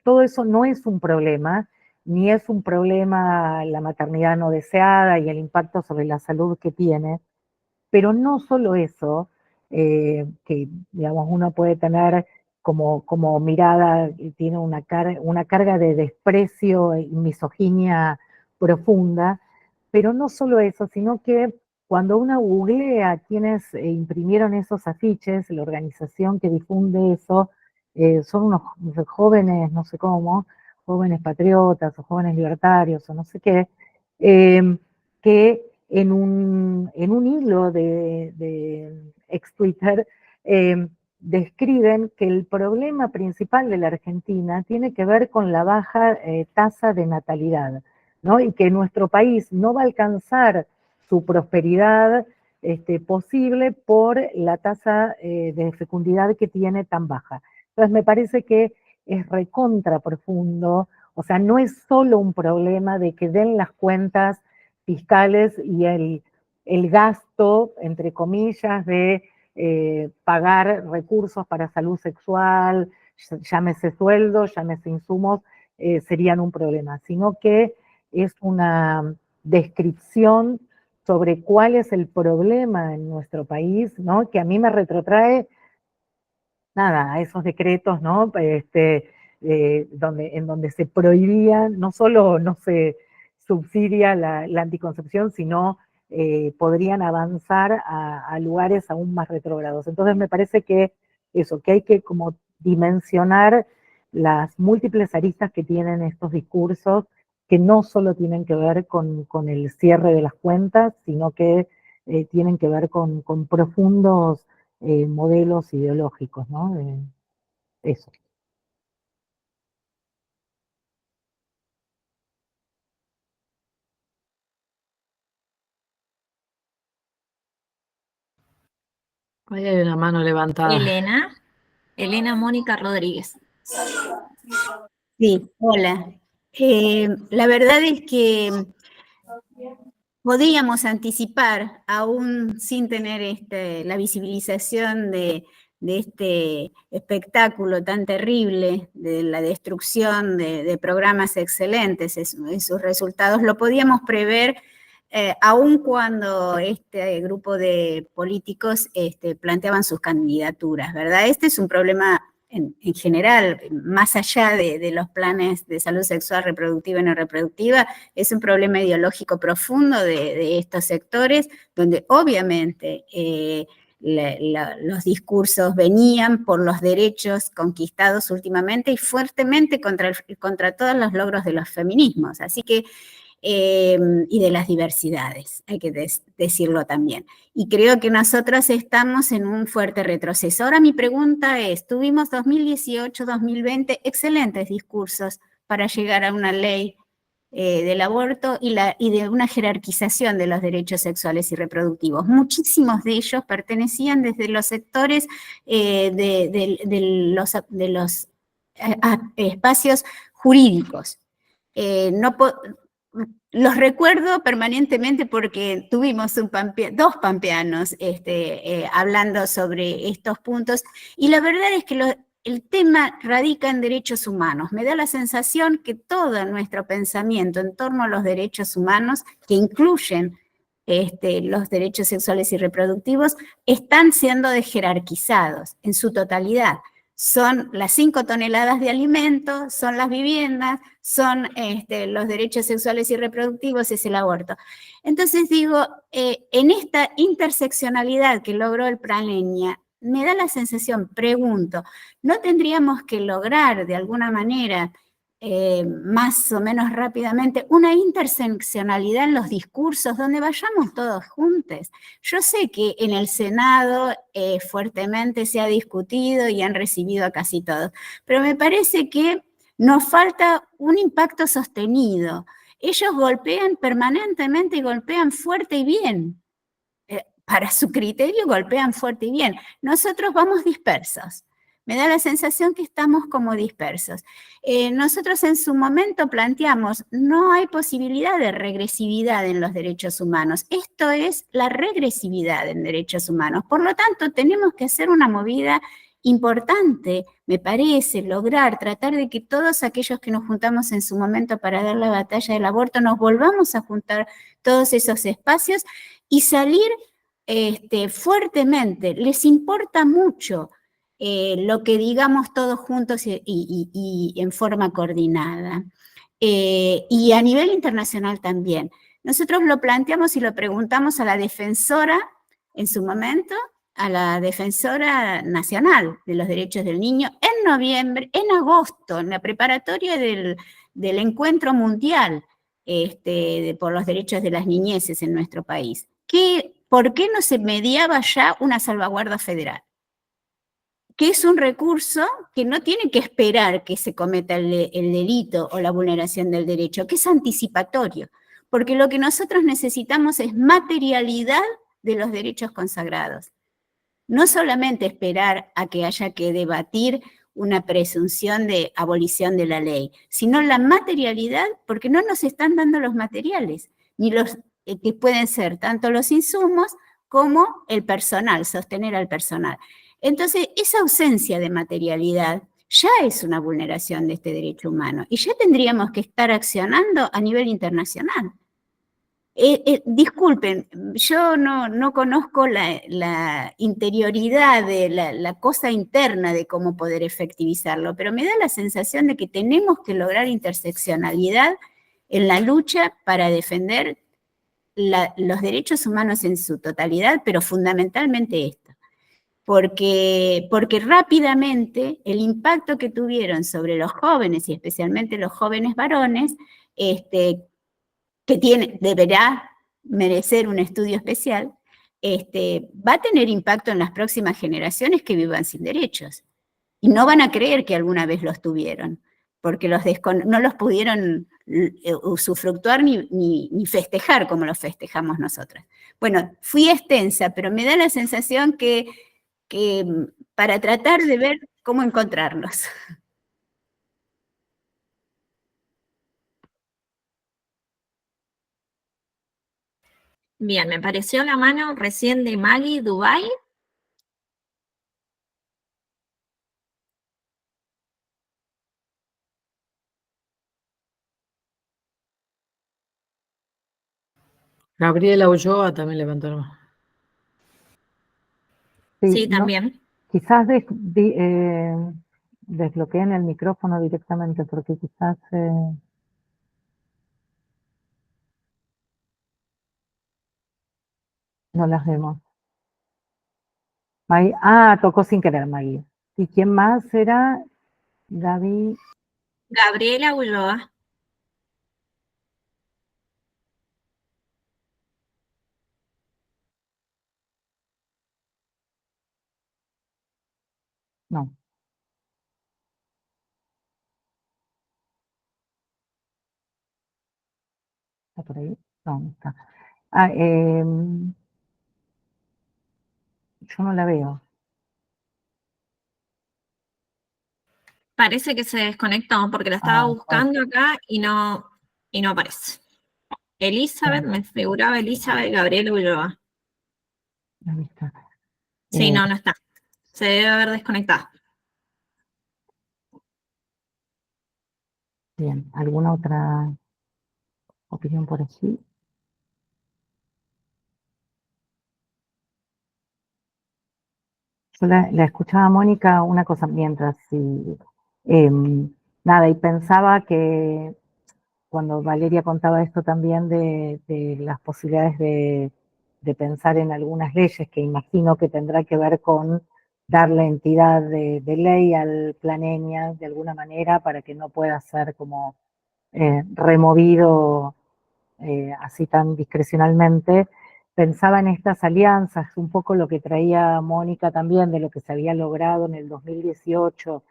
Todo eso no es un problema, ni es un problema la maternidad no deseada y el impacto sobre la salud que tiene, pero no solo eso, que digamos uno puede tener como mirada, tiene una carga de desprecio y misoginia profunda, pero no solo eso, sino que cuando uno googlea quienes imprimieron esos afiches, la organización que difunde eso, son unos jóvenes, no sé cómo, jóvenes patriotas o jóvenes libertarios o no sé qué, que en un hilo de ex Twitter describen que el problema principal de la Argentina tiene que ver con la baja tasa de natalidad, ¿no? Y que nuestro país no va a alcanzar su prosperidad posible por la tasa de fecundidad que tiene tan baja. Entonces me parece que es recontra profundo, o sea, no es solo un problema de que den las cuentas fiscales y el gasto, entre comillas, de pagar recursos para salud sexual, llámese sueldo, llámese insumos, serían un problema, sino que es una descripción sobre cuál es el problema en nuestro país, ¿no? Que a mí me retrotrae, nada, a esos decretos, ¿no? En donde se prohibía, no solo no se subsidia la anticoncepción, sino podrían avanzar a lugares aún más retrógrados. Entonces me parece que eso, que hay que como dimensionar las múltiples aristas que tienen estos discursos, que no solo tienen que ver con el cierre de las cuentas, sino que tienen que ver con profundos modelos ideológicos, ¿no? Eso. Ahí hay una mano levantada. Elena Mónica Rodríguez. Sí, hola. La verdad es que podíamos anticipar, aún sin tener la visibilización de este espectáculo tan terrible de la destrucción de programas excelentes y sus resultados, lo podíamos prever aun cuando este grupo de políticos planteaban sus candidaturas, ¿verdad? Este es un problema en general, más allá de los planes de salud sexual, reproductiva y no reproductiva, es un problema ideológico profundo de estos sectores, donde obviamente los discursos venían por los derechos conquistados últimamente y fuertemente contra todos los logros de los feminismos. Así que y de las diversidades, hay que decirlo también. Y creo que nosotros estamos en un fuerte retroceso. Ahora mi pregunta es, tuvimos 2018-2020 excelentes discursos para llegar a una ley del aborto y de una jerarquización de los derechos sexuales y reproductivos. Muchísimos de ellos pertenecían desde los sectores de los espacios jurídicos. Los recuerdo permanentemente porque tuvimos dos pampeanos hablando sobre estos puntos, y la verdad es que el tema radica en derechos humanos. Me da la sensación que todo nuestro pensamiento en torno a los derechos humanos, que incluyen los derechos sexuales y reproductivos, están siendo desjerarquizados en su totalidad. Son las 5 toneladas de alimentos, son las viviendas, son los derechos sexuales y reproductivos, es el aborto. Entonces digo, en esta interseccionalidad que logró el Plan Leña, me da la sensación, pregunto, ¿no tendríamos que lograr de alguna manera, más o menos rápidamente, una interseccionalidad en los discursos donde vayamos todos juntos? Yo sé que en el Senado fuertemente se ha discutido y han recibido a casi todos, pero me parece que nos falta un impacto sostenido. Ellos golpean permanentemente y golpean fuerte y bien. Para su criterio golpean fuerte y bien. Nosotros vamos dispersos. Me da la sensación que estamos como dispersos. Nosotros en su momento planteamos, no hay posibilidad de regresividad en los derechos humanos. Esto es la regresividad en derechos humanos. Por lo tanto, tenemos que hacer una movida importante, me parece, tratar de que todos aquellos que nos juntamos en su momento para dar la batalla del aborto, nos volvamos a juntar todos esos espacios y salir fuertemente. Les importa mucho lo que digamos todos juntos y en forma coordinada. Y a nivel internacional también. Nosotros lo planteamos y lo preguntamos a la defensora en su momento, a la defensora nacional de los derechos del niño en noviembre, en agosto, en la preparatoria del encuentro mundial por los derechos de las niñeces en nuestro país. ¿Por qué no se mediaba ya una salvaguarda federal? Que es un recurso que no tiene que esperar que se cometa el delito o la vulneración del derecho, que es anticipatorio, porque lo que nosotros necesitamos es materialidad de los derechos consagrados. No solamente esperar a que haya que debatir una presunción de abolición de la ley, sino la materialidad, porque no nos están dando los materiales, ni los que pueden ser tanto los insumos como el personal, sostener al personal. Entonces, esa ausencia de materialidad ya es una vulneración de este derecho humano y ya tendríamos que estar accionando a nivel internacional. Disculpen, yo no conozco la interioridad, de la cosa interna de cómo poder efectivizarlo, pero me da la sensación de que tenemos que lograr interseccionalidad en la lucha para defender los derechos humanos en su totalidad, pero fundamentalmente esto. Porque rápidamente el impacto que tuvieron sobre los jóvenes, y especialmente los jóvenes varones, que deberá merecer un estudio especial, va a tener impacto en las próximas generaciones que vivan sin derechos. Y no van a creer que alguna vez los tuvieron, porque no los pudieron usufructuar ni festejar como los festejamos nosotras. Bueno, fui extensa, pero me da la sensación que para tratar de ver cómo encontrarnos. Bien, me apareció la mano recién de Maggie Dubai. Gabriela Ulloa también levantó la mano. Sí, no, también. quizás desbloqueen el micrófono directamente, porque quizás no las vemos. Tocó sin querer, Maggie. ¿Y quién más era? Gaby. Gabriela Ulloa. No. ¿Está por ahí? No, no está. Yo no la veo. Parece que se desconectó porque la estaba buscando acá y no aparece. Elizabeth, me figuraba Elizabeth Gabriela Ulloa. Ahí está. Sí, no está. Se debe haber desconectado. Bien, ¿alguna otra opinión por allí? Yo la escuchaba a Mónica una cosa mientras, nada, y pensaba que cuando Valeria contaba esto también de las posibilidades de pensar en algunas leyes que imagino que tendrá que ver con darle entidad de ley al Plan ENIA de alguna manera para que no pueda ser como removido así tan discrecionalmente. Pensaba en estas alianzas, un poco lo que traía Mónica también de lo que se había logrado en el 2018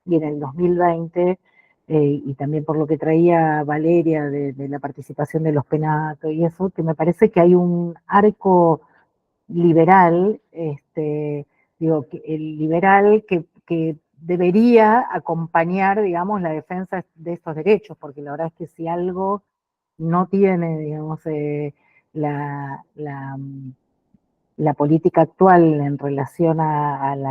y en el 2020, y también por lo que traía Valeria de la participación de los penatos y eso, que me parece que hay un arco liberal, digo, el liberal que debería acompañar, digamos, la defensa de estos derechos, porque la verdad es que si algo no tiene, digamos, la, la política actual en relación al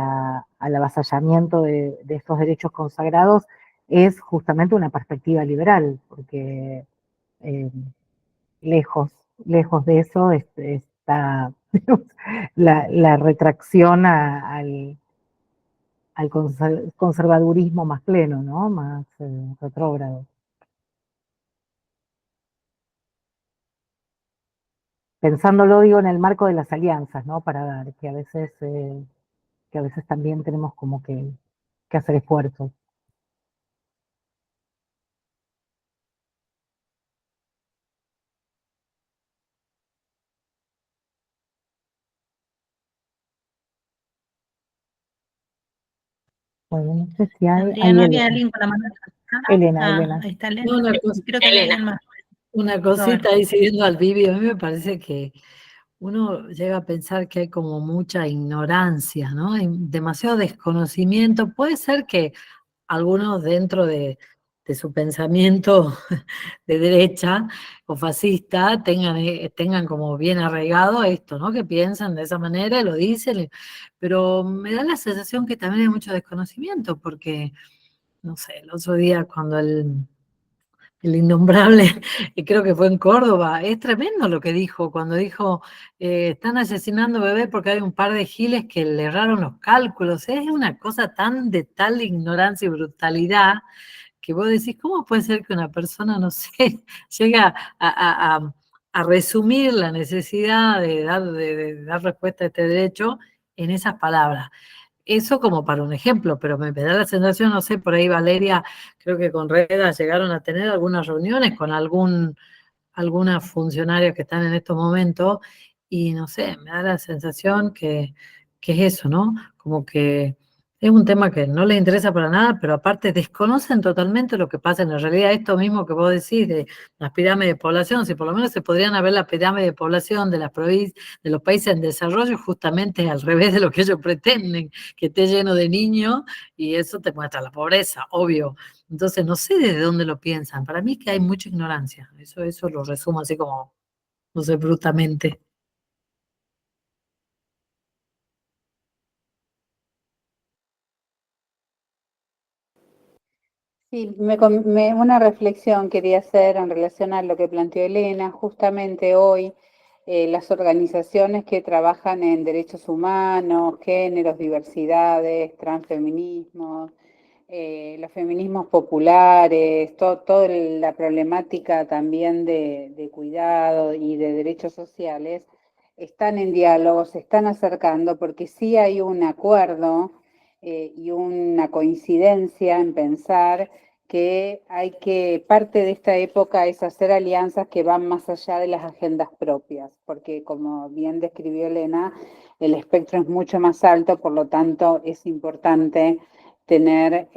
avasallamiento de estos derechos consagrados es justamente una perspectiva liberal, porque eh, lejos de eso está la retracción al conservadurismo más pleno, ¿no? Más retrógrado. Pensándolo, digo, en el marco de las alianzas, ¿no? Para dar, que a veces también tenemos como que hacer esfuerzos. Bueno, no sé si hay ¿No había Elena. alguien con la mano levantada? Elena. Ahí está Elena. No, Creo que hay alguien más. una cosita ahí siguiendo al Vivi, a mí me parece que uno llega a pensar que hay como mucha ignorancia, ¿no? Hay demasiado desconocimiento. Puede ser que algunos dentro de su pensamiento de derecha o fascista tengan como bien arraigado esto, ¿no? Que piensan de esa manera, lo dicen, pero me da la sensación que también hay mucho desconocimiento, porque, no sé, el otro día cuando el innombrable, y creo que fue en Córdoba, es tremendo lo que dijo, cuando dijo, están asesinando bebés porque hay un par de giles que le erraron los cálculos. Es una cosa tan de tal ignorancia y brutalidad que vos decís, ¿cómo puede ser que una persona, no sé, llega a resumir la necesidad de dar respuesta a este derecho en esas palabras? Eso como para un ejemplo, pero me da la sensación, no sé, por ahí Valeria, creo que con Reda llegaron a tener algunas reuniones con algunas funcionarias que están en estos momentos, y no sé, me da la sensación que es eso, ¿no? Como que es un tema que no les interesa para nada, pero aparte desconocen totalmente lo que pasa en la realidad. Esto mismo que vos decís de las pirámides de población, si por lo menos se podrían haber las pirámides de población de las provincias, de los países en desarrollo, justamente al revés de lo que ellos pretenden, que esté lleno de niños, y eso te muestra la pobreza, obvio. Entonces, no sé desde dónde lo piensan. Para mí es que hay mucha ignorancia. Eso lo resumo así como, no sé, brutamente. Sí, una reflexión quería hacer en relación a lo que planteó Elena. Justamente hoy, las organizaciones que trabajan en derechos humanos, géneros, diversidades, transfeminismos, los feminismos populares, toda la problemática también de cuidado y de derechos sociales, están en diálogo, se están acercando, porque sí hay un acuerdo y una coincidencia en pensar que parte de esta época es hacer alianzas que van más allá de las agendas propias, porque como bien describió Elena, el espectro es mucho más alto, por lo tanto es importante tener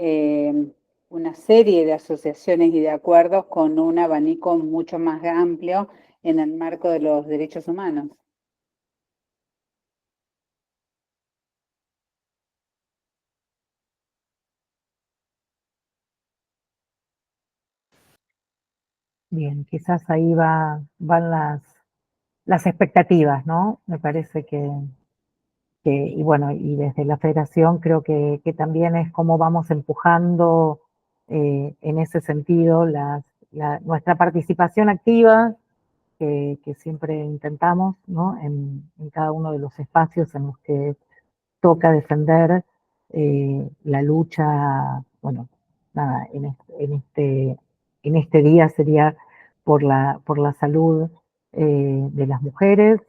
una serie de asociaciones y de acuerdos con un abanico mucho más amplio en el marco de los derechos humanos. Bien, quizás ahí van las expectativas, ¿no? Me parece y bueno, y desde la federación creo que también es cómo vamos empujando en ese sentido, nuestra participación activa, que siempre intentamos, ¿no? En cada uno de los espacios en los que toca defender la lucha, bueno, nada, en este día sería por la salud de las mujeres,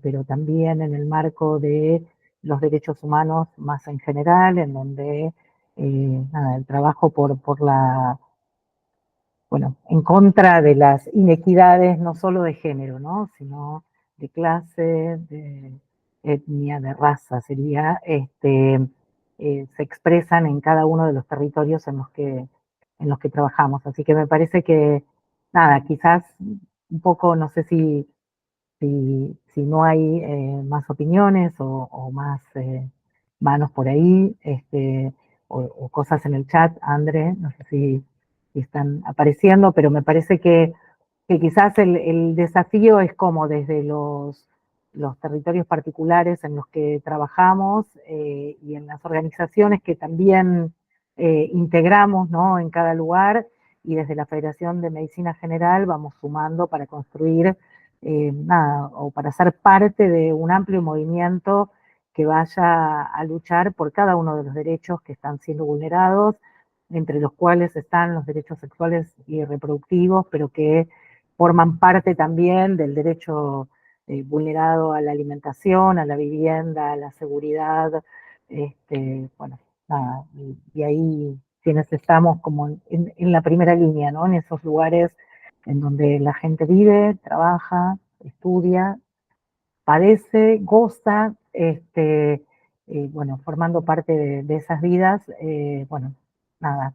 pero también en el marco de los derechos humanos más en general, en donde nada, el trabajo por la, bueno, en contra de las inequidades, no solo de género, ¿no? Sino de clase, de etnia, de raza, sería, se expresan en cada uno de los territorios en los que trabajamos. Así que me parece que, nada, quizás un poco, no sé si no hay más opiniones o más manos por ahí, o cosas en el chat, André, no sé si están apareciendo, pero me parece que quizás el desafío es como desde los territorios particulares en los que trabajamos y en las organizaciones que también integramos, ¿no? En cada lugar, y desde la Federación de Medicina General vamos sumando para construir nada, o para ser parte de un amplio movimiento que vaya a luchar por cada uno de los derechos que están siendo vulnerados, entre los cuales están los derechos sexuales y reproductivos, pero que forman parte también del derecho vulnerado a la alimentación, a la vivienda, a la seguridad, bueno, nada, y ahí quienes estamos como en la primera línea, ¿no? En esos lugares en donde la gente vive, trabaja, estudia, padece, goza, bueno, formando parte de esas vidas, bueno, nada,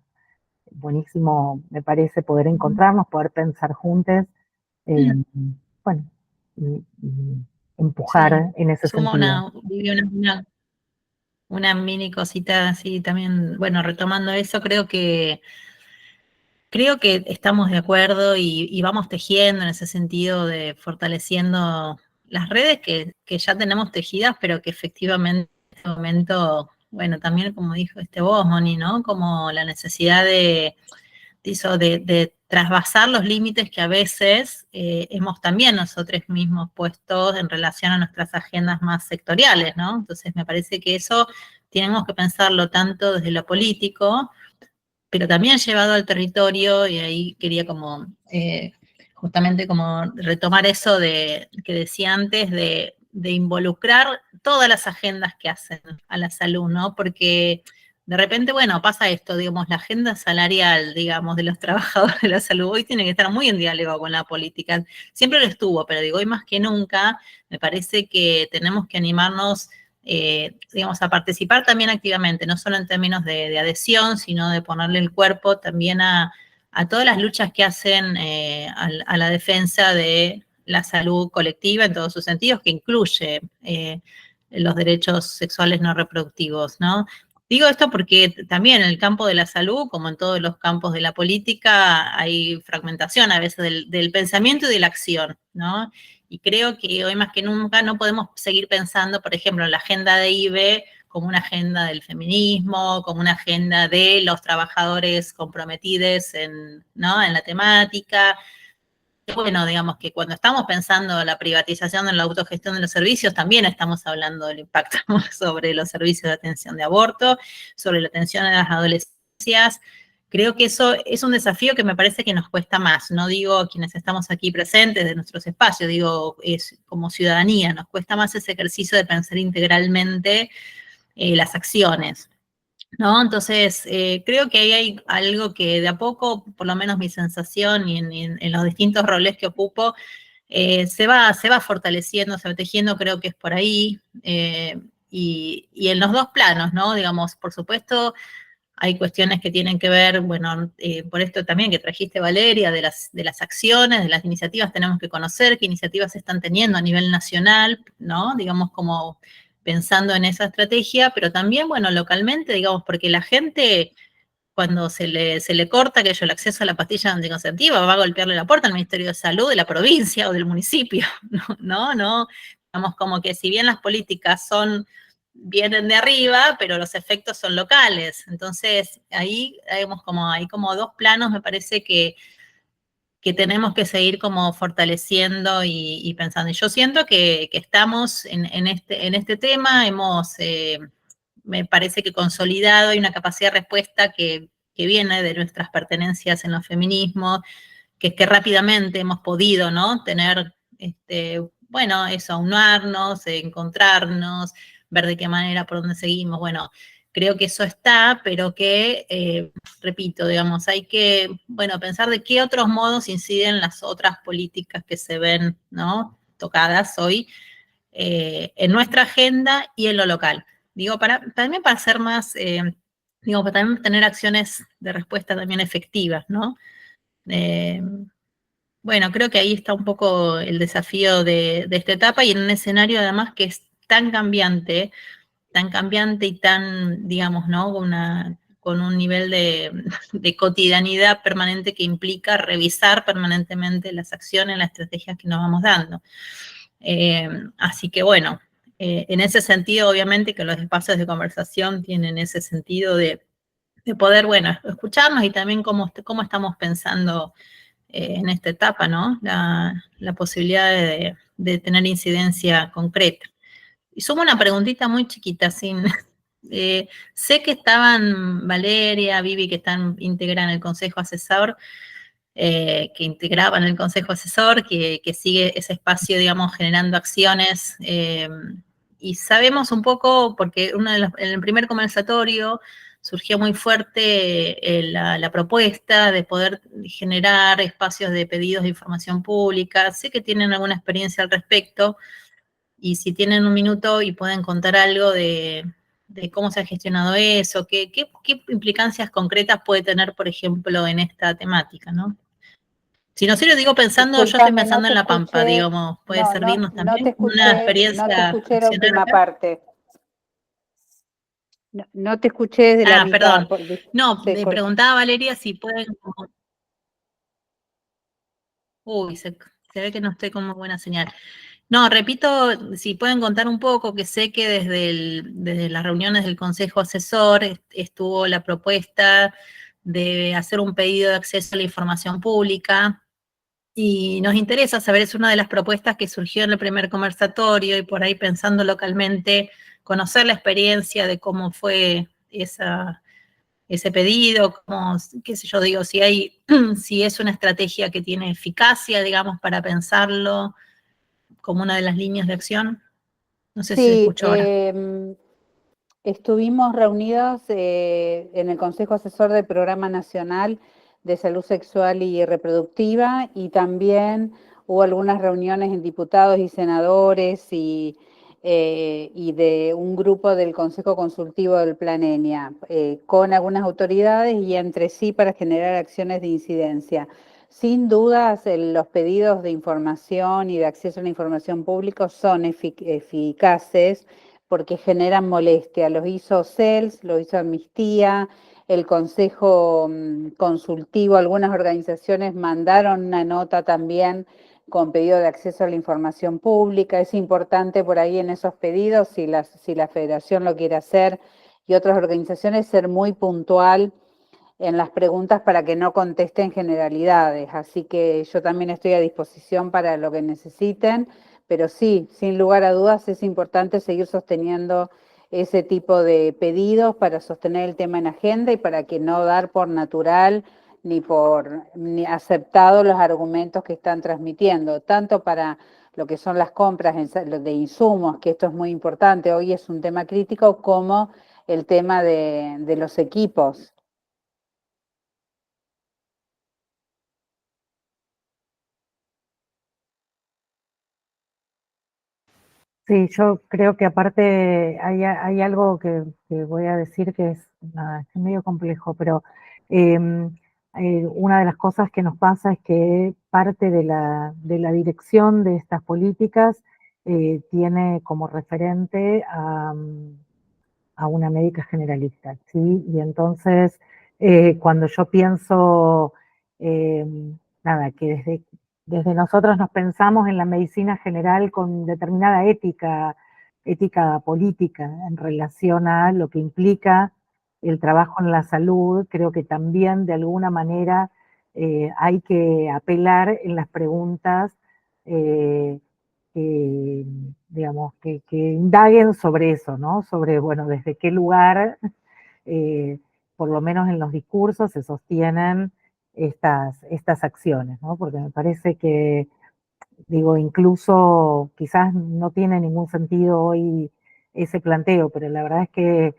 buenísimo me parece poder encontrarnos, poder pensar juntos, bueno, y empujar en ese Sumo sentido. una mini cosita así también, bueno, retomando eso, creo que estamos de acuerdo y vamos tejiendo en ese sentido de fortaleciendo las redes que ya tenemos tejidas, pero que efectivamente en este momento, bueno, también como dijo vos, Moni, ¿no? Como la necesidad de trasvasar los límites que a veces hemos también nosotros mismos puesto en relación a nuestras agendas más sectoriales, ¿no? Entonces me parece que eso tenemos que pensarlo tanto desde lo político, pero también llevado al territorio, y ahí quería como justamente como retomar eso que decía antes, de involucrar todas las agendas que hacen a la salud, ¿no? Porque de repente, bueno, pasa esto, digamos, la agenda salarial, digamos, de los trabajadores de la salud hoy tiene que estar muy en diálogo con la política. Siempre lo estuvo, pero digo, hoy más que nunca, me parece que tenemos que animarnos digamos, a participar también activamente, no solo en términos de adhesión, sino de ponerle el cuerpo también a todas las luchas que hacen a la defensa de la salud colectiva en todos sus sentidos, que incluye los derechos sexuales no reproductivos, ¿no? Digo esto porque también en el campo de la salud, como en todos los campos de la política, hay fragmentación a veces del pensamiento y de la acción, ¿no? Y creo que hoy más que nunca no podemos seguir pensando, por ejemplo, en la agenda de IBE como una agenda del feminismo, como una agenda de los trabajadores comprometidos ¿no? En la temática. Bueno, digamos que cuando estamos pensando en la privatización de la autogestión de los servicios, también estamos hablando del impacto sobre los servicios de atención de aborto, sobre la atención a las adolescencias. Creo que eso es un desafío que me parece que nos cuesta más. No digo quienes estamos aquí presentes de nuestros espacios, digo es como ciudadanía, nos cuesta más ese ejercicio de pensar integralmente las acciones, ¿no? Entonces, creo que ahí hay algo que de a poco, por lo menos mi sensación y en los distintos roles que ocupo, se va fortaleciendo, se va tejiendo, creo que es por ahí, y en los dos planos, ¿no? Digamos, por supuesto, hay cuestiones que tienen que ver, bueno, por esto también que trajiste, Valeria, de las acciones, de las iniciativas, tenemos que conocer qué iniciativas se están teniendo a nivel nacional, ¿no? Digamos, como pensando en esa estrategia, pero también, bueno, localmente, digamos, porque la gente, cuando se le corta aquello, el acceso a la pastilla anticonceptiva, va a golpearle la puerta al Ministerio de Salud de la provincia o del municipio, ¿no? Digamos, como que si bien las políticas son vienen de arriba, pero los efectos son locales. Entonces, ahí hay como dos planos, me parece que tenemos que seguir como fortaleciendo y pensando. Y yo siento que estamos en este tema, me parece que consolidado, hay una capacidad de respuesta que viene de nuestras pertenencias en los feminismos, que es que rápidamente hemos podido, ¿no? Tener, bueno, eso, aunarnos, encontrarnos, ver de qué manera, por dónde seguimos, bueno, creo que eso está, pero que, repito, digamos, hay que, bueno, pensar de qué otros modos inciden las otras políticas que se ven, ¿no? Tocadas hoy en nuestra agenda y en lo local. Digo, también para ser más, digo, para también tener acciones de respuesta también efectivas, ¿no? Bueno, creo que ahí está un poco el desafío de esta etapa y en un escenario además que es tan cambiante y tan, digamos, ¿no? Con un nivel de cotidianidad permanente que implica revisar permanentemente las acciones, las estrategias que nos vamos dando. Así que bueno, en ese sentido, obviamente que los espacios de conversación tienen ese sentido de poder, bueno, escucharnos y también cómo estamos pensando en esta etapa, ¿no? La posibilidad de tener incidencia concreta. Y sumo una preguntita muy chiquita, sé que estaban Valeria, Vivi, que integran el Consejo Asesor, que integraban el Consejo Asesor, que sigue ese espacio, digamos, generando acciones, y sabemos un poco, porque en el primer conversatorio surgió muy fuerte la propuesta de poder generar espacios de pedidos de información pública. Sé que tienen alguna experiencia al respecto, y si tienen un minuto y pueden contar algo de cómo se ha gestionado eso, qué implicancias concretas puede tener, por ejemplo, en esta temática, ¿no? Si no sé, lo digo pensando, yo estoy Discúlpame, pensando no en te La Pampa, escuché, digamos, puede servirnos no te también una no te experiencia escuché la accionar última acá. parte. No te escuché desde la mitad. Perdón. No, se me cortó. preguntaba Valeria si pueden... Uy, se ve que no estoy con muy buena señal. No, repito, si pueden contar un poco, que sé que desde las reuniones del Consejo Asesor estuvo la propuesta de hacer un pedido de acceso a la información pública, y nos interesa saber, es una de las propuestas que surgió en el primer conversatorio, y por ahí pensando localmente, conocer la experiencia de cómo fue ese pedido, cómo, qué sé yo, digo, si es una estrategia que tiene eficacia, digamos, para pensarlo como una de las líneas de acción. No sé si se Sí, escuchó ahora. estuvimos reunidos en el Consejo Asesor del Programa Nacional de Salud Sexual y Reproductiva, y también hubo algunas reuniones en diputados y senadores y de un grupo del Consejo Consultivo del Plan ENIA, con algunas autoridades y entre sí para generar acciones de incidencia. Sin dudas, los pedidos de información y de acceso a la información pública son eficaces porque generan molestia. Los hizo CELS, lo hizo Amnistía, el Consejo Consultivo, algunas organizaciones mandaron una nota también con pedido de acceso a la información pública. Es importante por ahí en esos pedidos, si la Federación lo quiere hacer y otras organizaciones, ser muy puntual en las preguntas para que no contesten generalidades. Así que yo también estoy a disposición para lo que necesiten, pero sí, sin lugar a dudas es importante seguir sosteniendo ese tipo de pedidos para sostener el tema en agenda y para que no dar por natural ni aceptado los argumentos que están transmitiendo, tanto para lo que son las compras de insumos, que esto es muy importante, hoy es un tema crítico, como el tema de los equipos. Sí, yo creo que aparte hay algo que voy a decir que es medio complejo, pero una de las cosas que nos pasa es que parte de la dirección de estas políticas tiene como referente a una médica generalista, ¿sí? Y entonces, cuando yo pienso, nada, que desde nosotros nos pensamos en la medicina general con determinada ética ética política en relación a lo que implica el trabajo en la salud, creo que también de alguna manera hay que apelar en las preguntas digamos, que indaguen sobre eso, ¿no? Sobre, bueno, desde qué lugar, por lo menos en los discursos, se sostienen estas acciones, ¿no? Porque me parece que, digo, incluso quizás no tiene ningún sentido hoy ese planteo, pero la verdad es que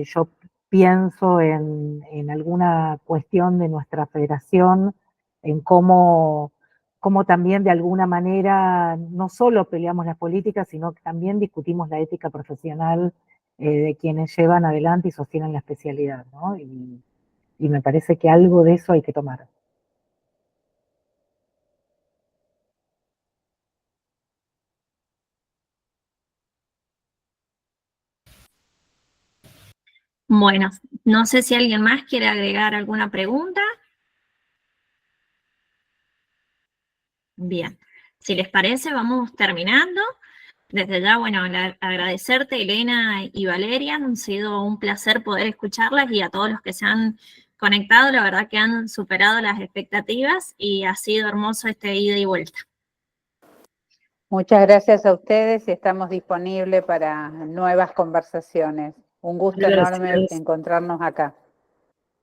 yo pienso en alguna cuestión de nuestra federación, en cómo también de alguna manera no solo peleamos las políticas, sino que también discutimos la ética profesional de quienes llevan adelante y sostienen la especialidad, ¿no? Y me parece que algo de eso hay que tomar. Bueno, no sé si alguien más quiere agregar alguna pregunta. Bien, si les parece, vamos terminando. Desde ya, bueno, agradecerte, Elena y Valeria, han sido un placer poder escucharlas y a todos los que se han conectado, la verdad que han superado las expectativas y ha sido hermoso este ida y vuelta. Muchas gracias a ustedes y estamos disponibles para nuevas conversaciones. Un gusto enorme Gracias. encontrarnos acá.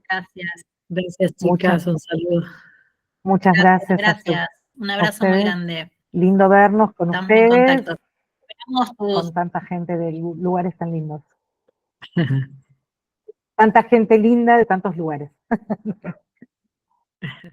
Gracias. Gracias, chicas, un saludo. Muchas gracias. Gracias. Un abrazo muy grande. Lindo vernos con Estamos en ustedes, contacto. Esperamos con tanta gente de lugares tan lindos. Tanta gente linda de tantos lugares.